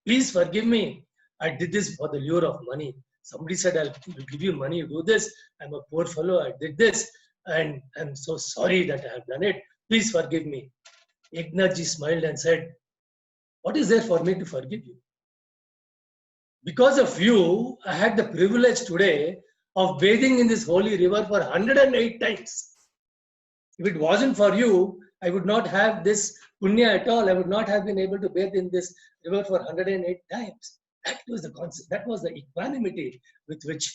Please forgive me. I did this for the lure of money. Somebody said, I'll give you money, you do this. I'm a poor fellow, I did this, and I'm so sorry that I have done it. Please forgive me." Eknathji smiled and said, "What is there for me to forgive you? Because of you, I had the privilege today of bathing in this holy river for 108 times. If it wasn't for you, I would not have this punya at all. I would not have been able to bathe in this river for 108 times." That was the concept. That was the equanimity with which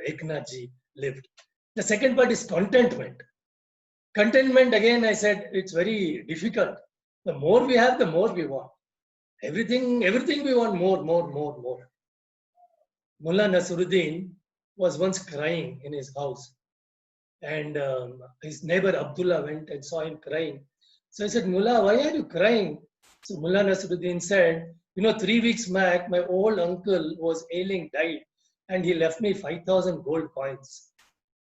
Eknathji lived. The second part is contentment. Contentment, again, I said, it's very difficult. The more we have, the more we want. Everything we want more. Mullah Nasruddin was once crying in his house, and his neighbor Abdullah went and saw him crying. So he said, "Mullah, why are you crying?" So Mullah Nasruddin said, 3 weeks back, my old uncle was ailing, died, and he left me 5,000 gold coins.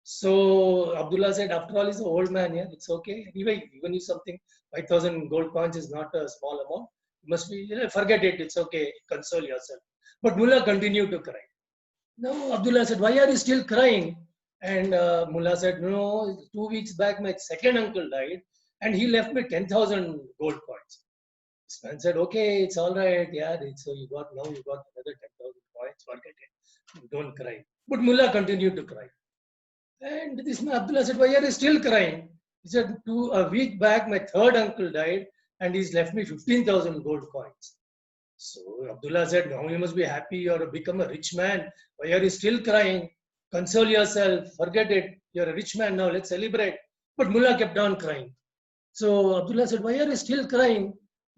So Abdullah said, "After all, he's an old man, yeah, it's okay. Anyway, given you something, 5,000 gold coins is not a small amount. You must be, forget it, it's okay, console yourself." But Mullah continued to cry. Now Abdullah said, "Why are you still crying?" And Mullah said, "No, 2 weeks back, my second uncle died, and he left me 10,000 gold coins." This man said, "Okay, it's all right, yeah, so you got another 10,000 coins, forget it, don't cry." But Mullah continued to cry. And this man Abdullah said, "Why are you still crying?" He said, "A week back, my third uncle died, and he's left me 15,000 gold coins." So Abdullah said, "Now you must be happy or become a rich man. Why are you still crying? Console yourself, forget it. You're a rich man now, let's celebrate." But Mullah kept on crying. So Abdullah said, "Why are you still crying?"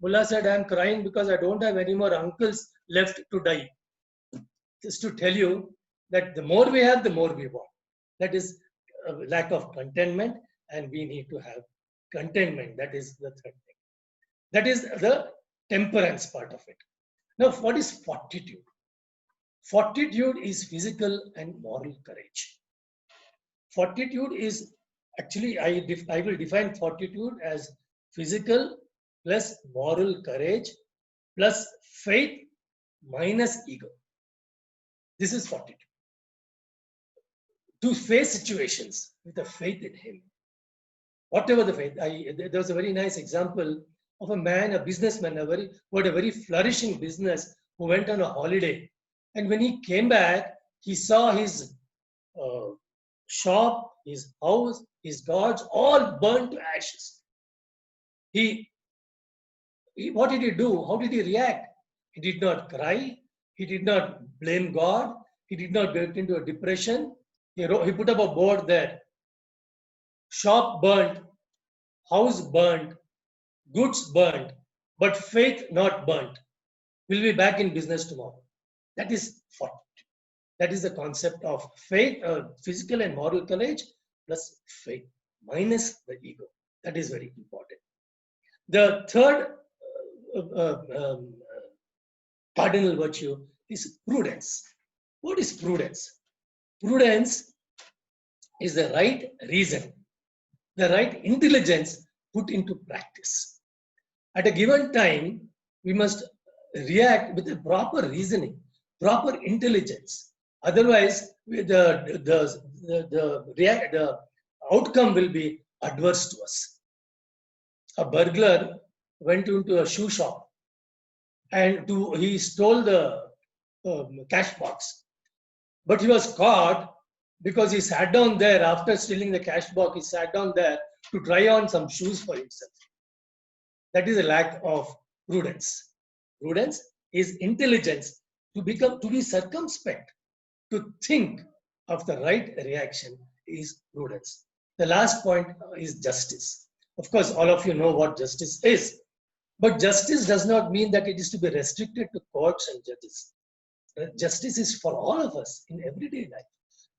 Mullah said, "I'm crying because I don't have any more uncles left to die." Just to tell you that the more we have, the more we want. That is a lack of contentment, and we need to have contentment. That is the third thing. That is the temperance part of it. Now, what is fortitude? Fortitude is physical and moral courage. Fortitude is actually, I will define fortitude as physical plus moral courage plus faith minus ego. This is fortitude. To face situations with a faith in Him. Whatever the faith. There was a very nice example of a man, a businessman, who had a very flourishing business, who went on a holiday. And when he came back, he saw his shop, his house, his gods, all burnt to ashes. What did he do? How did he react? He did not cry. He did not blame God. He did not get into a depression. He put up a board there. Shop burnt, house burnt, goods burnt, but faith not burnt. We'll be back in business tomorrow. That is fortitude. That is the concept of faith, physical and moral courage plus faith minus the ego. That is very important. The third cardinal virtue is prudence. What is prudence? Prudence is the right reason, the right intelligence put into practice. At a given time, we must react with a proper reasoning, proper intelligence. Otherwise, the outcome will be adverse to us. A burglar went into a shoe shop and he stole the cash box. But he was caught because he sat down there after stealing the cash box. He sat down there to try on some shoes for himself. That is a lack of prudence. Prudence is intelligence to be circumspect, to think of the right reaction is prudence. The last point is justice. Of course, all of you know what justice is, but justice does not mean that it is to be restricted to courts and judges. Justice is for all of us in everyday life.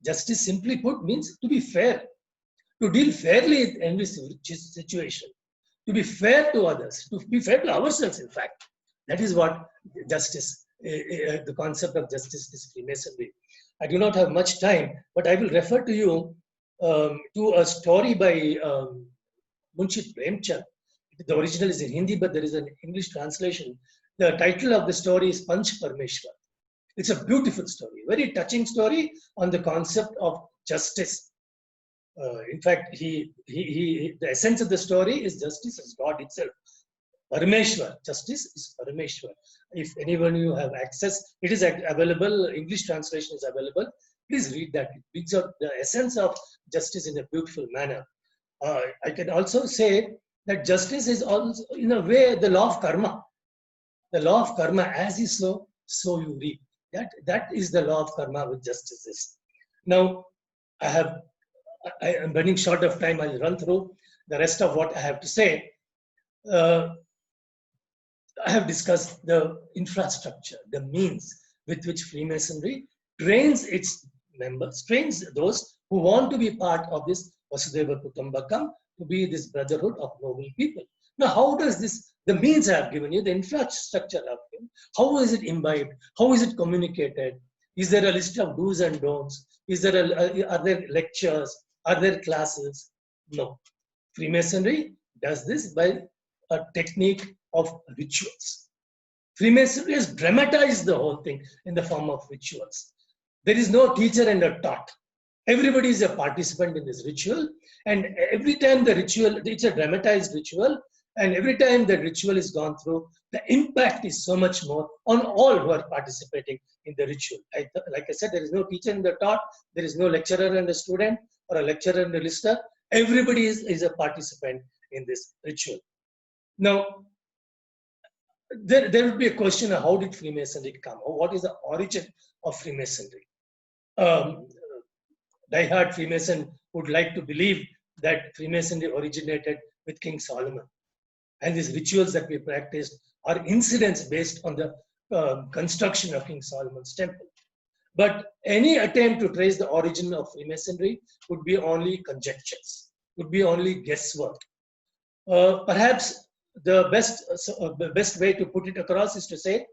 Justice, simply put, means to be fair, to deal fairly in every situation. to be fair to others, to be fair to ourselves, in fact. That is what justice, the concept of justice is Freemasonry. I do not have much time, but I will refer to you to a story by Munshi Premchand. The original is in Hindi, but there is an English translation. The title of the story is Panch Parmeshwar. It's a beautiful story, very touching story on the concept of justice. In fact, the essence of the story is justice as God itself. Parameshwar, justice is Parameshwar. If anyone you have access, it is available, English translation is available. Please read that. It brings out the essence of justice in a beautiful manner. I can also say that justice is also, in a way, the law of karma. The law of karma, as you sow, so you reap. That is the law of karma which justice is. Now, I am running short of time. I'll run through the rest of what I have to say. I have discussed the infrastructure, the means with which Freemasonry trains its members, trains those who want to be part of this Vasudhaiva Kutumbakam, to be this brotherhood of noble people. Now, how does this, the means I have given you, the infrastructure I have given, how is it imbibed? How is it communicated? Is there a list of do's and don'ts? Are there lectures? Are there classes? No. Freemasonry does this by a technique of rituals. Freemasonry has dramatized the whole thing in the form of rituals. There is no teacher and a taught. Everybody is a participant in this ritual, and every time the ritual, it's a dramatized ritual, and every time the ritual is gone through, the impact is so much more on all who are participating in the ritual. Like I said, there is no teacher and the taught, there is no lecturer and a student, or a lecturer and a listener. Everybody is a participant in this ritual. Now, there will be a question of how did Freemasonry come? Or what is the origin of Freemasonry? Die-hard Freemason would like to believe that Freemasonry originated with King Solomon. And these rituals that we practiced are incidents based on the construction of King Solomon's temple. But any attempt to trace the origin of Freemasonry would be only conjectures, would be only guesswork. Perhaps the best way to put it across is to say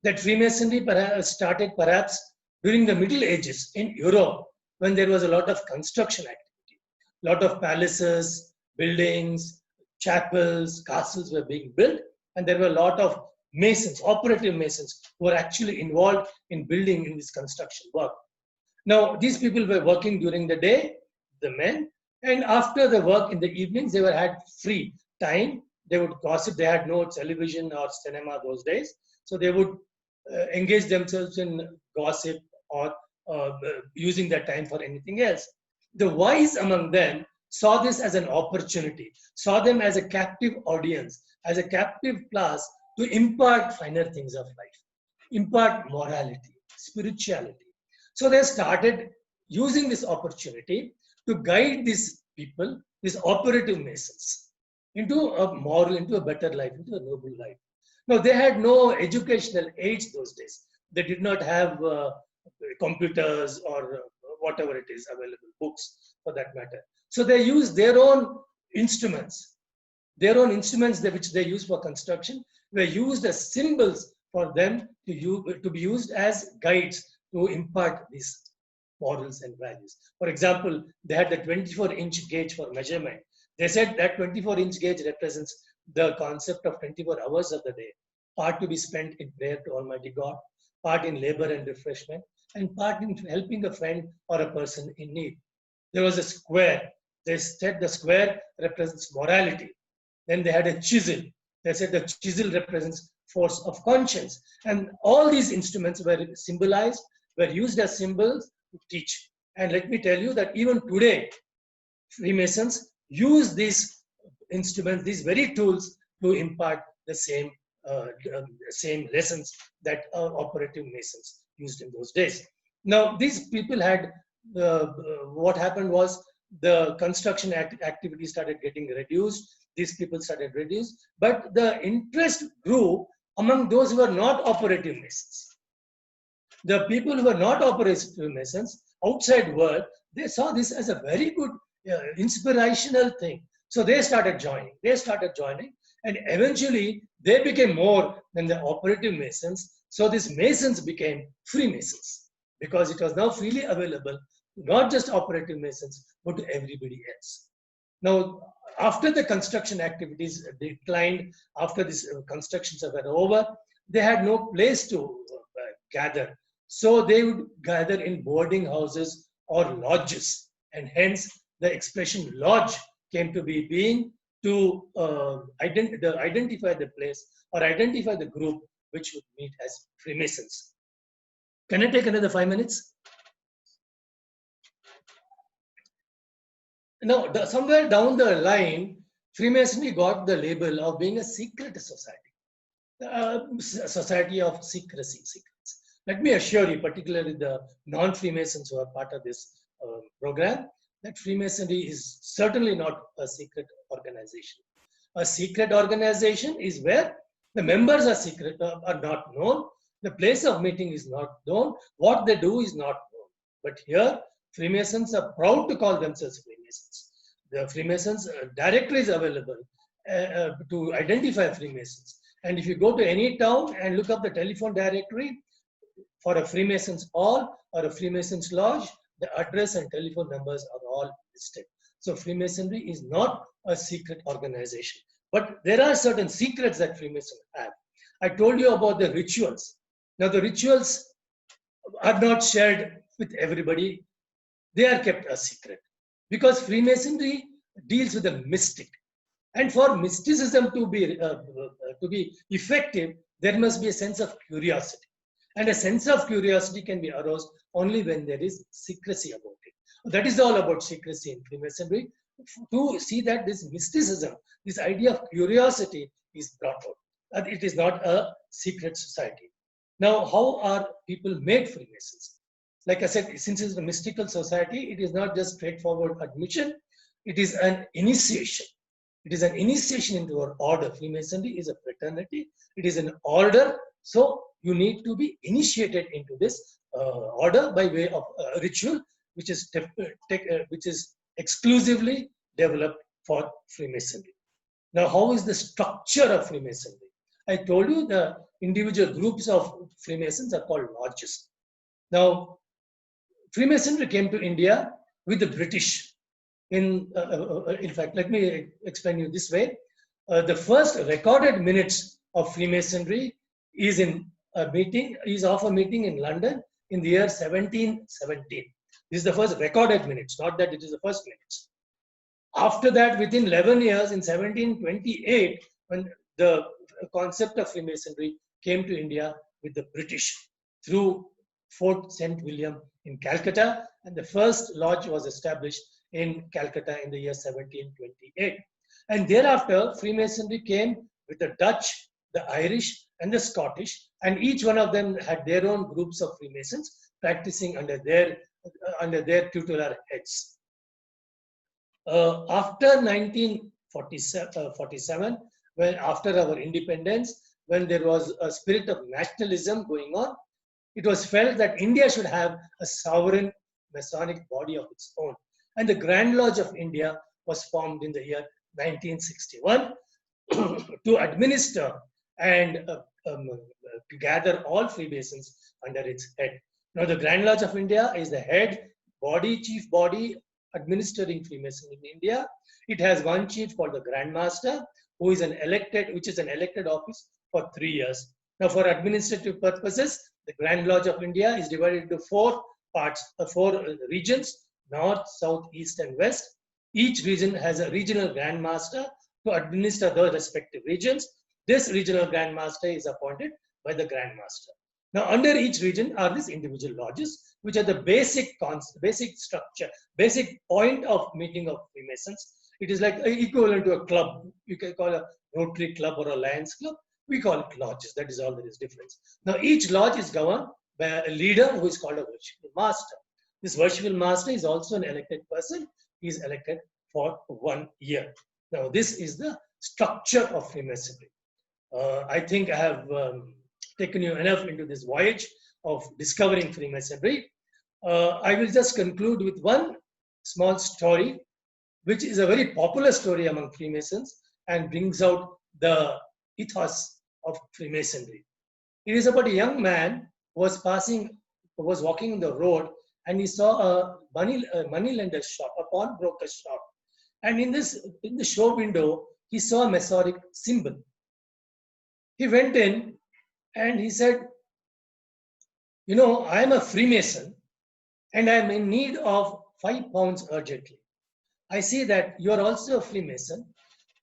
that Freemasonry started perhaps during the Middle Ages in Europe, when there was a lot of construction activity. A lot of palaces, buildings, chapels, castles were being built, and there were a lot of masons, operative masons, who were actually involved in building in this construction work. Now, these people were working during the day, the men, and after the work in the evenings, they had free time. They would gossip. They had no television or cinema those days, so they would engage themselves in gossip or using that time for anything else. The wise among them saw this as an opportunity, saw them as a captive audience, as a captive class to impart finer things of life, impart morality, spirituality. So they started using this opportunity to guide these people, these operative masons, into a moral, into a better life, into a noble life. Now, they had no educational aids those days. They did not have computers or whatever it is available, books for that matter. So they used their own instruments. Their own instruments which they used for construction were used as symbols for them to be used as guides to impart these morals and values. For example, they had the 24-inch gauge for measurement. They said that 24-inch gauge represents the concept of 24 hours of the day, part to be spent in prayer to Almighty God, part in labor and refreshment, and part in helping a friend or a person in need. There was a square. They said the square represents morality. Then they had a chisel. They said the chisel represents force of conscience. And all these instruments were symbolized, were used as symbols to teach. And let me tell you that even today, Freemasons use these instruments, these very tools, to impart the same lessons that operative masons used in those days. Now, these people had, what happened was the construction activity started getting reduced. These people started reduced, but the interest grew among those who were not operative masons. The people who were not operative masons, outside world, they saw this as a very good inspirational thing. So they started joining. And eventually they became more than the operative Masons. So these Masons became Freemasons because it was now freely available, not just operative Masons, but to everybody else. Now, after the construction activities declined, after these constructions were over, they had no place to gather. So they would gather in boarding houses or lodges, and hence the expression lodge came to be, being to identify the place or identify the group which would meet as Freemasons. Can I take another 5 minutes? Now, somewhere down the line, Freemasonry got the label of being a secret society, society of secrets. Let me assure you, particularly the non-Freemasons who are part of this program, that Freemasonry is certainly not a secret organization. A secret organization is where the members are secret, are not known, the place of meeting is not known, what they do is not known. But here, Freemasons are proud to call themselves Freemasons. The Freemasons directory is available to identify Freemasons. And if you go to any town and look up the telephone directory for a Freemasons hall or a Freemasons lodge, the address and telephone numbers are all listed. So Freemasonry is not a secret organization. But there are certain secrets that Freemasons have. I told you about the rituals. Now the rituals are not shared with everybody. They are kept a secret because Freemasonry deals with the mystic. And for mysticism to be effective, there must be a sense of curiosity. And a sense of curiosity can be aroused only when there is secrecy about it. That is all about secrecy in Freemasonry. To see that this mysticism, this idea of curiosity is brought out. That it is not a secret society. Now, how are people made Freemasons? Like I said, since it's a mystical society, it is not just straightforward admission. It is an initiation. It is an initiation into our order. Freemasonry is a fraternity. It is an order. So you need to be initiated into this order by way of ritual, which is exclusively developed for Freemasonry. Now, how is the structure of Freemasonry? I told you the individual groups of Freemasons are called lodges. Now, Freemasonry came to India with the British. In fact, let me explain you this way. The first recorded minutes of Freemasonry is of a meeting in London in the year 1717. This is the first recorded minutes, not that it is the first minutes. After that, within 11 years, in 1728, when the concept of Freemasonry came to India with the British through Fort St. William in Calcutta, and the first lodge was established in Calcutta in the year 1728. And thereafter, Freemasonry came with the Dutch, the Irish, and the Scottish, and each one of them had their own groups of Freemasons practicing under their tutelar heads. After 1947, when after our independence, when there was a spirit of nationalism going on, it was felt that India should have a sovereign Masonic body of its own. And the Grand Lodge of India was formed in the year 1961 to administer and to gather all Freemasons under its head. Now, the Grand Lodge of India is the head body, chief body administering Freemasonry in India. It has one chief called the Grand Master, which is an elected office for 3 years. Now, for administrative purposes, the Grand Lodge of India is divided into 4 parts, 4 regions: North, South, East, and West. Each region has a regional Grand Master to administer the respective regions. This regional Grand Master is appointed by the Grand Master. Now, under each region are these individual lodges, which are the basic structure, basic point of meeting of Freemasons. It is like equivalent to a club. You can call a Rotary Club or a Lions Club. We call it lodges. That is all there is difference. Now, each lodge is governed by a leader who is called a worshipful master. This worshipful master is also an elected person. He is elected for 1 year. Now, this is the structure of Freemasonry. I think I have taken you enough into this voyage of discovering Freemasonry. I will just conclude with one small story. which is a very popular story among Freemasons and brings out the ethos of Freemasonry. It is about a young man who was walking on the road, and he saw a money lender shop, a pawnbroker shop. And in the show window, he saw a Masonic symbol. He went in and he said, "You know, I am a Freemason and I am in need of £5 urgently. I see that you are also a Freemason.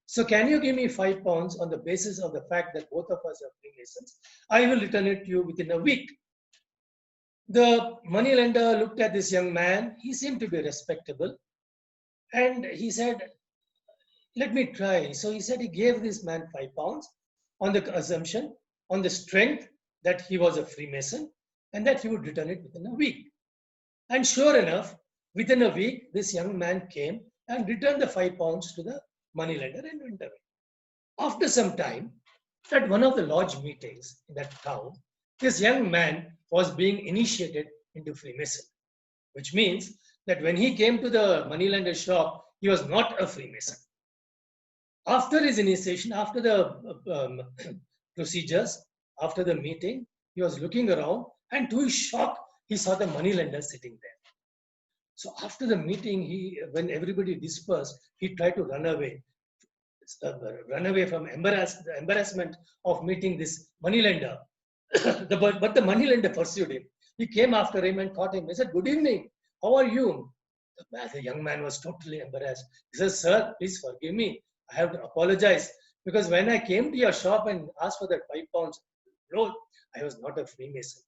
So can you give me £5 on the basis of the fact that both of us are Freemasons? I will return it to you within a week." The moneylender looked at this young man. He seemed to be respectable. And he said, "Let me try." So he said he gave this man £5 on the assumption, on the strength that he was a Freemason and that he would return it within a week. And sure enough, within a week, this young man came and returned the £5 to the moneylender and went away. After some time, at one of the lodge meetings in that town, this young man was being initiated into Freemason, which means that when he came to the moneylender shop, he was not a Freemason. After his initiation, after the procedures, after the meeting, he was looking around, and to his shock, he saw the moneylender sitting there. So after the meeting, when everybody dispersed, he tried to run away from the embarrassment of meeting this moneylender. But the moneylender pursued him. He came after him and caught him. He said, "Good evening. How are you?" The young man was totally embarrassed. He says, "Sir, please forgive me. I have to apologize because when I came to your shop and asked for that £5 loan, I was not a Freemason.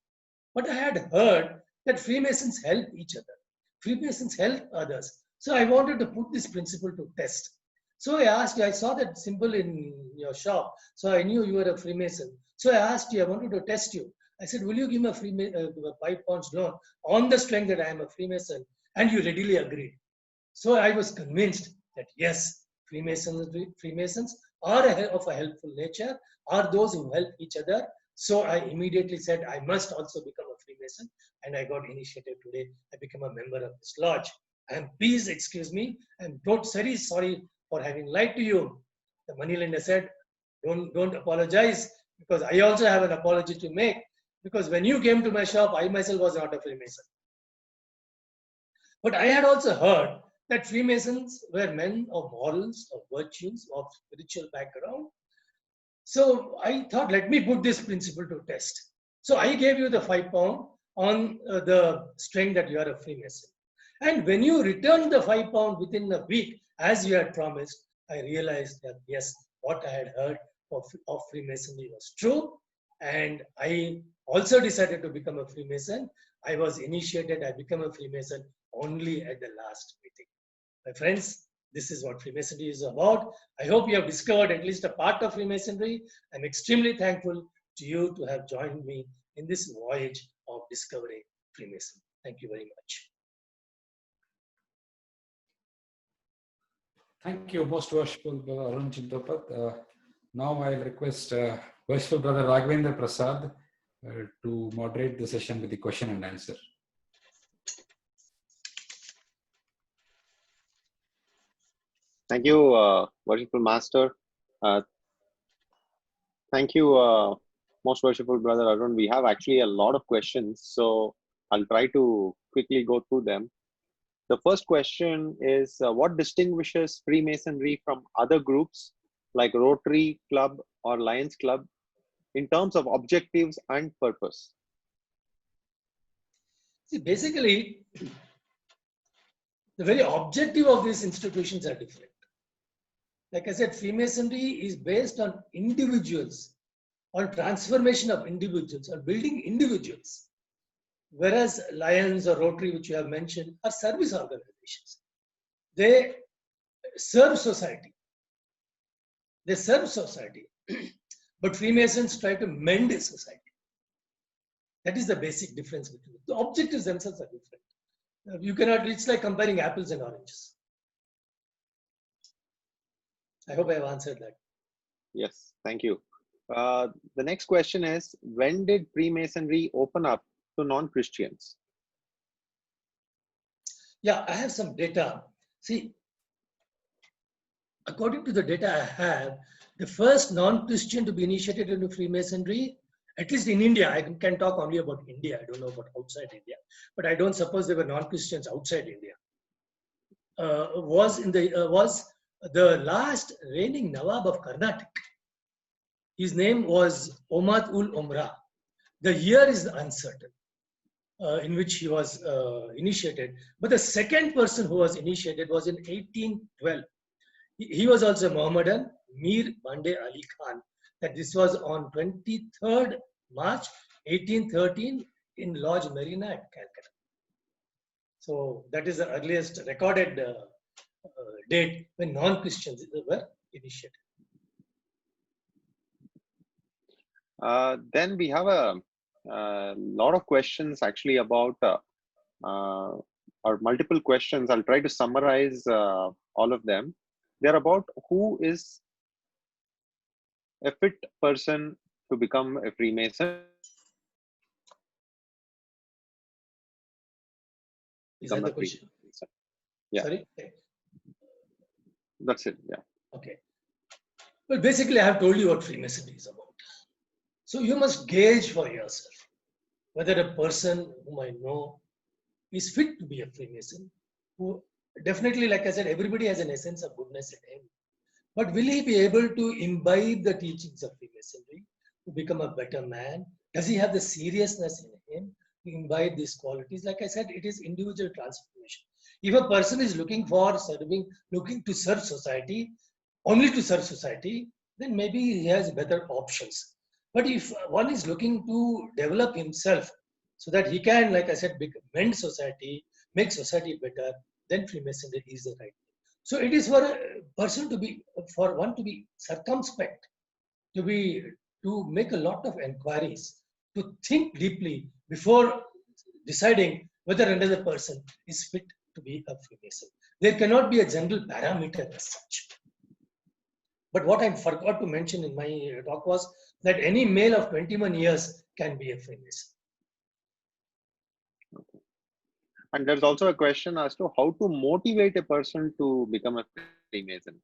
But I had heard that Freemasons help each other. Freemasons help others. So I wanted to put this principle to test. So I asked you, I saw that symbol in your shop. So I knew you were a Freemason. So I asked you, I wanted to test you. I said, will you give me a £5 loan on the strength that I am a Freemason?" And you readily agreed. So I was convinced that yes, Freemasons are of a helpful nature, are those who help each other. So I immediately said, I must also become a Freemason. And I got initiated today. I became a member of this lodge. And please excuse me, I'm very sorry for having lied to you. The moneylender said, don't apologize, because I also have an apology to make. Because when you came to my shop, I myself was not a Freemason. But I had also heard that Freemasons were men of morals, of virtues, of spiritual background. So I thought, let me put this principle to test. So I gave you the £5 on the strength that you are a Freemason. And when you returned the £5 within a week, as you had promised, I realized that yes, what I had heard of Freemasonry was true. And I also decided to become a Freemason. I was initiated, I became a Freemason only at the last meeting. My friends, this is what Freemasonry is about. I hope you have discovered at least a part of Freemasonry. I'm extremely thankful to you to have joined me in this voyage of discovering Freemasonry. Thank you very much. Thank you, most worshipful Arun Chintopanth. Now I'll request worshipful Brother Raghavendra Prasad to moderate the session with the question and answer. Thank you, worshipful Master. Thank you, most worshipful Brother Arun. We have actually a lot of questions, so I'll try to quickly go through them. The first question is, what distinguishes Freemasonry from other groups like Rotary Club or Lions Club in terms of objectives and purpose? See, basically, the very objective of these institutions are different. Like I said, Freemasonry is based on individuals, on transformation of individuals, on building individuals. Whereas Lions or Rotary, which you have mentioned, are service organizations. They serve society. They serve society. But Freemasons try to mend society. That is the basic difference between them. The objectives themselves are different. You cannot, it's like comparing apples and oranges. I hope I have answered that. Yes, thank you. The next question is, when did Freemasonry open up to non-Christians? Yeah, I have some data. See, according to the data I have, the first non-Christian to be initiated into Freemasonry, at least in India, I can talk only about India, I don't know about outside India, but I don't suppose there were non-Christians outside India, was the last reigning Nawab of Karnataka. His name was Omad ul Omra. The year is uncertain in which he was initiated, but the second person who was initiated was in 1812. He was also Mohammedan, Mir Bande Ali Khan. That this was on 23rd March 1813 in Lodge Marina at Calcutta. So that is the earliest recorded date when non-Christians were initiated. Then we have a lot of questions actually about or multiple questions. I'll try to summarize all of them. They're about who is a fit person to become a Freemason. Is that the question? Yeah. Sorry? That's it. Yeah. Okay. Well, basically, I have told you what Freemasonry is about. So you must gauge for yourself whether a person whom I know is fit to be a Freemason. Who definitely, like I said, everybody has an essence of goodness in him. But will he be able to imbibe the teachings of Freemasonry to become a better man? Does he have the seriousness in him to imbibe these qualities? Like I said, it is individual transformation. If a person is looking to serve society, only to serve society, then maybe he has better options. But if one is looking to develop himself so that he can, like I said, mend society, make society better, then Freemasonry is the right thing. So it is for a person for one to be circumspect, to make a lot of inquiries, to think deeply before deciding whether another person is fit to be a Freemason. There cannot be a general parameter as such. But what I forgot to mention in my talk was that any male of 21 years can be a Freemason. Okay. And there's also a question as to how to motivate a person to become a Freemason.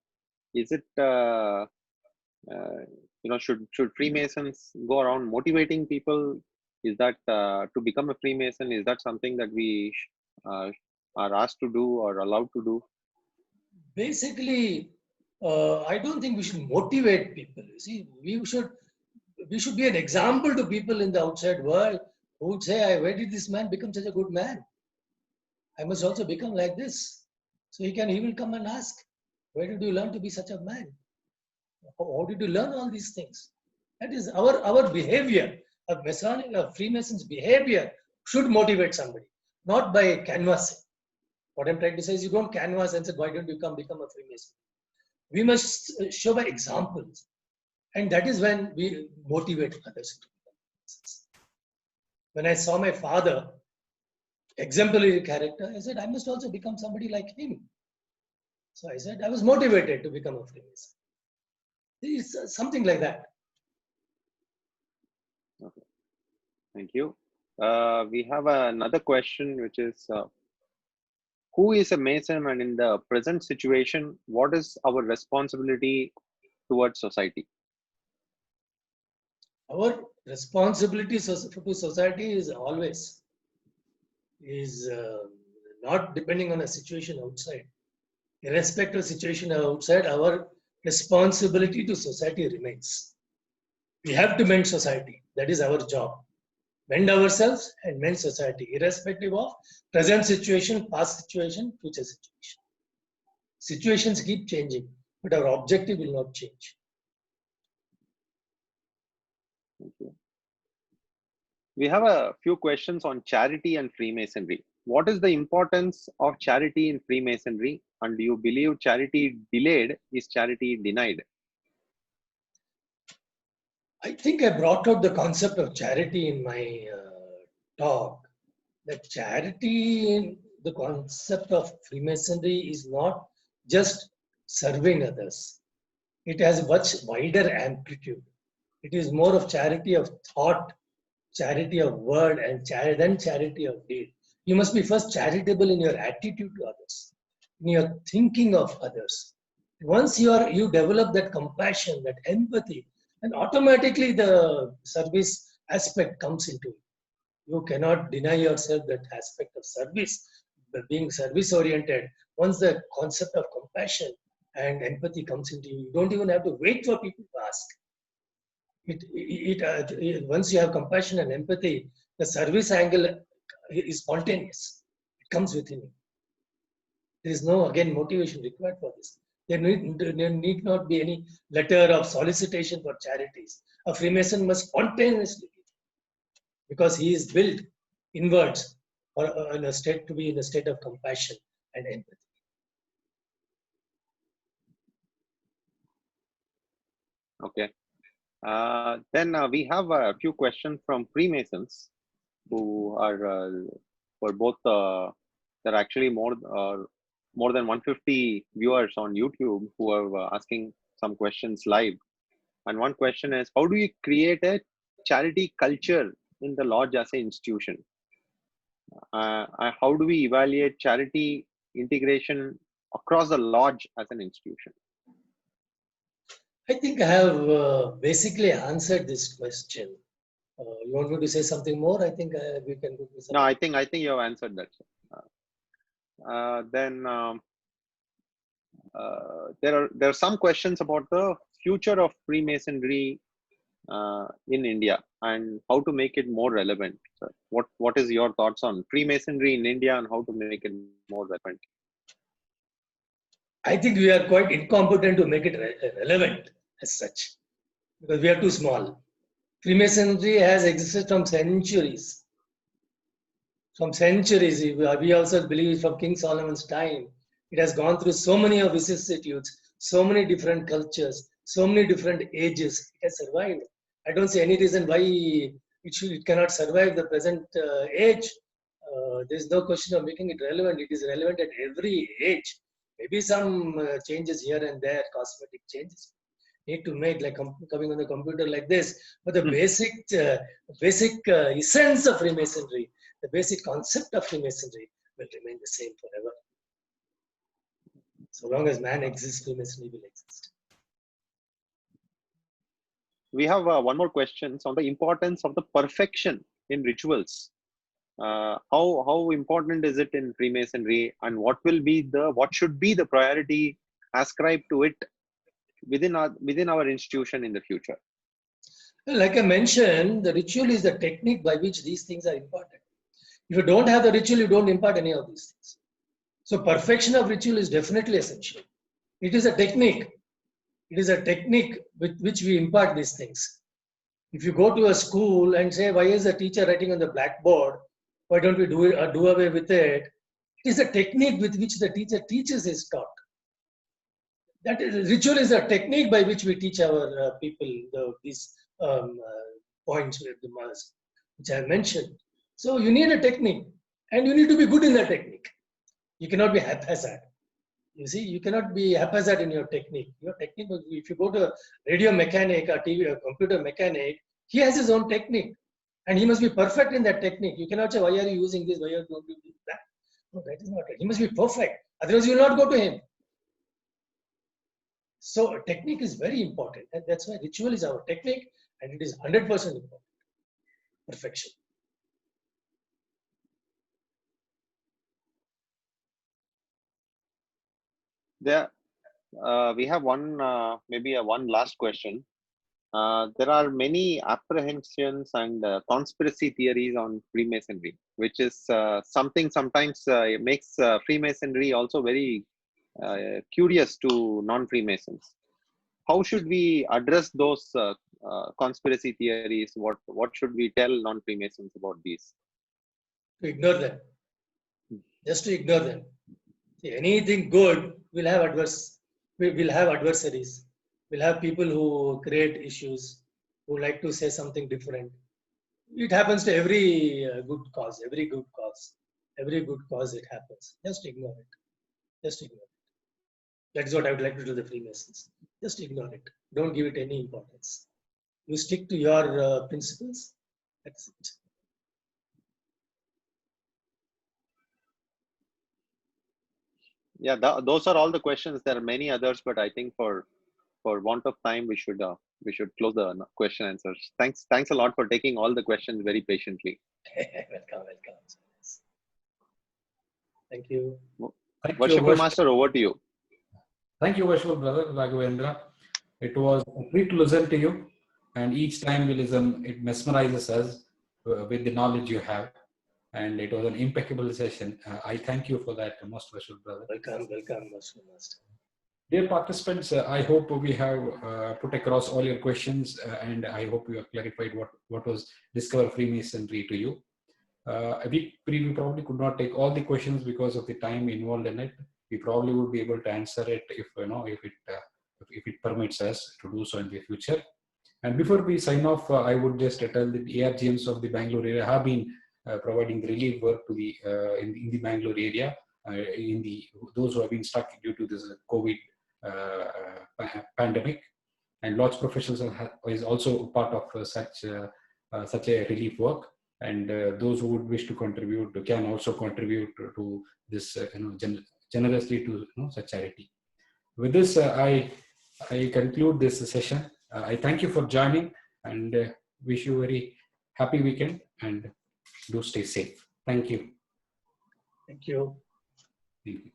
Is it, should Freemasons go around motivating people? Is that to become a Freemason? Is that something that we are asked to do or allowed to do? Basically, I don't think we should motivate people. You see, we should be an example to people in the outside world who would say, where did this man become such a good man? I must also become like this. So he will come and ask, where did you learn to be such a man? How did you learn all these things? That is our behavior, of Freemason's behavior should motivate somebody, not by canvassing. What I'm trying to say is you don't canvass and say, why don't you become a Freemason? We must show by examples. And that is when we motivate others to become Freemasons. When I saw my father, exemplary character, I said, I must also become somebody like him. So I said, I was motivated to become a Freemason. It's something like that. Okay. Thank you. We have another question, which is, who is a Mason, and in the present situation, what is our responsibility towards society? Our responsibility to society is always not depending on a situation outside. Irrespective of situation outside, our responsibility to society remains. We have to mend society. That is our job. Mend ourselves and mend society, irrespective of present situation, past situation, future situation. Situations keep changing, but our objective will not change. Thank you. We have a few questions on charity and Freemasonry. What is the importance of charity in Freemasonry, and do you believe charity delayed is charity denied? I think I brought out the concept of charity in my talk. That charity, the concept of Freemasonry is not just serving others. It has much wider amplitude. It is more of charity of thought, charity of word, and then charity of deed. You must be first charitable in your attitude to others, in your thinking of others. Once you develop that compassion, that empathy, and automatically the service aspect comes into it. You cannot deny yourself that aspect of service, being service oriented. Once the concept of compassion and empathy comes into you, you don't even have to wait for people to ask. Once you have compassion and empathy, the service angle is spontaneous. It comes within you. There is no, again, motivation required for this. There need not be any letter of solicitation for charities. A Freemason must spontaneously give because he is built inwards or in a state to be in a state of compassion and empathy. Okay. Then we have a few questions from Freemasons who are for both. There are actually more than 150 viewers on YouTube who are asking some questions live. And one question is, how do you create a charity culture in the lodge as an institution? How do we evaluate charity integration across the lodge as an institution? I think I have basically answered this question. You want me to say something more? I think we can do this. No, I think you have answered that. Then there are some questions about the future of Freemasonry in India and how to make it more relevant. So what is your thoughts on Freemasonry in India and how to make it more relevant? I think we are quite incompetent to make it relevant as such because we are too small. Freemasonry has existed from centuries. From centuries, we also believe from King Solomon's time. It has gone through so many of vicissitudes, so many different cultures, so many different ages. It has survived. I don't see any reason why it cannot survive the present age. There is no question of making it relevant. It is relevant at every age. Maybe some changes here and there, cosmetic changes need to make, like coming on the computer like this. But the basic essence of Freemasonry, the basic concept of Freemasonry will remain the same forever. So long as man exists, Freemasonry will exist. We have one more question on the importance of the perfection in rituals. How important is it in Freemasonry, and what should be the priority ascribed to it within our institution in the future? Like I mentioned, the ritual is the technique by which these things are imparted. If you don't have the ritual, you don't impart any of these things. So perfection of ritual is definitely essential. It is a technique. It is a technique with which we impart these things. If you go to a school and say, why is the teacher writing on the blackboard? Why don't we do away with it? It is a technique with which the teacher teaches his taught. That is, ritual is a technique by which we teach our people these points which I have mentioned. So you need a technique, and you need to be good in that technique. You cannot be haphazard. You see, you cannot be haphazard in your technique. Your technique, if you go to a radio mechanic, a TV, a computer mechanic, he has his own technique, and he must be perfect in that technique. You cannot say, why are you using this? Why are you doing that? No, that is not right. He must be perfect. Otherwise, you will not go to him. So technique is very important, and that's why ritual is our technique, and it is 100% important. Perfection. There, we have one one last question. There are many apprehensions and conspiracy theories on Freemasonry, which is something sometimes makes Freemasonry also very curious to non-Freemasons. How should we address those conspiracy theories? What should we tell non-Freemasons about these? To ignore them. Just to ignore them. See, anything good will have adversaries. We'll have people who create issues, who like to say something different. It happens to every good cause, every good cause it happens. Just ignore it. Just ignore it. That is what I would like to do to the Freemasons. Just ignore it. Don't give it any importance. You stick to your principles. That's it. Yeah, those are all the questions. There are many others, but I think for want of time, we should close the question answers. Thanks a lot for taking all the questions very patiently. Welcome. Thank you. Thank you, Worshipful Master, over to you. Thank you, Worshipful Brother Raghavendra. It was a treat to listen to you, and each time we listen, it mesmerizes us with the knowledge you have. And it was an impeccable session. I thank you for that, most worshipful brother. Welcome, Worshipful Master. Dear participants, I hope we have put across all your questions, and I hope we have clarified what was Discover Freemasonry to you. We probably could not take all the questions because of the time involved in it. We probably would be able to answer it if it permits us to do so in the future. And before we sign off, I would just tell the ARGMs of the Bangalore area have been providing relief work to the in the Bangalore area, those who have been stuck due to this COVID pandemic, and Lodge Professionals is also part of such a relief work. And those who would wish to contribute can also contribute to this, generously to such charity. With this, I conclude this session. I thank you for joining and wish you a very happy weekend, and do stay safe. Thank you. Thank you. Thank you.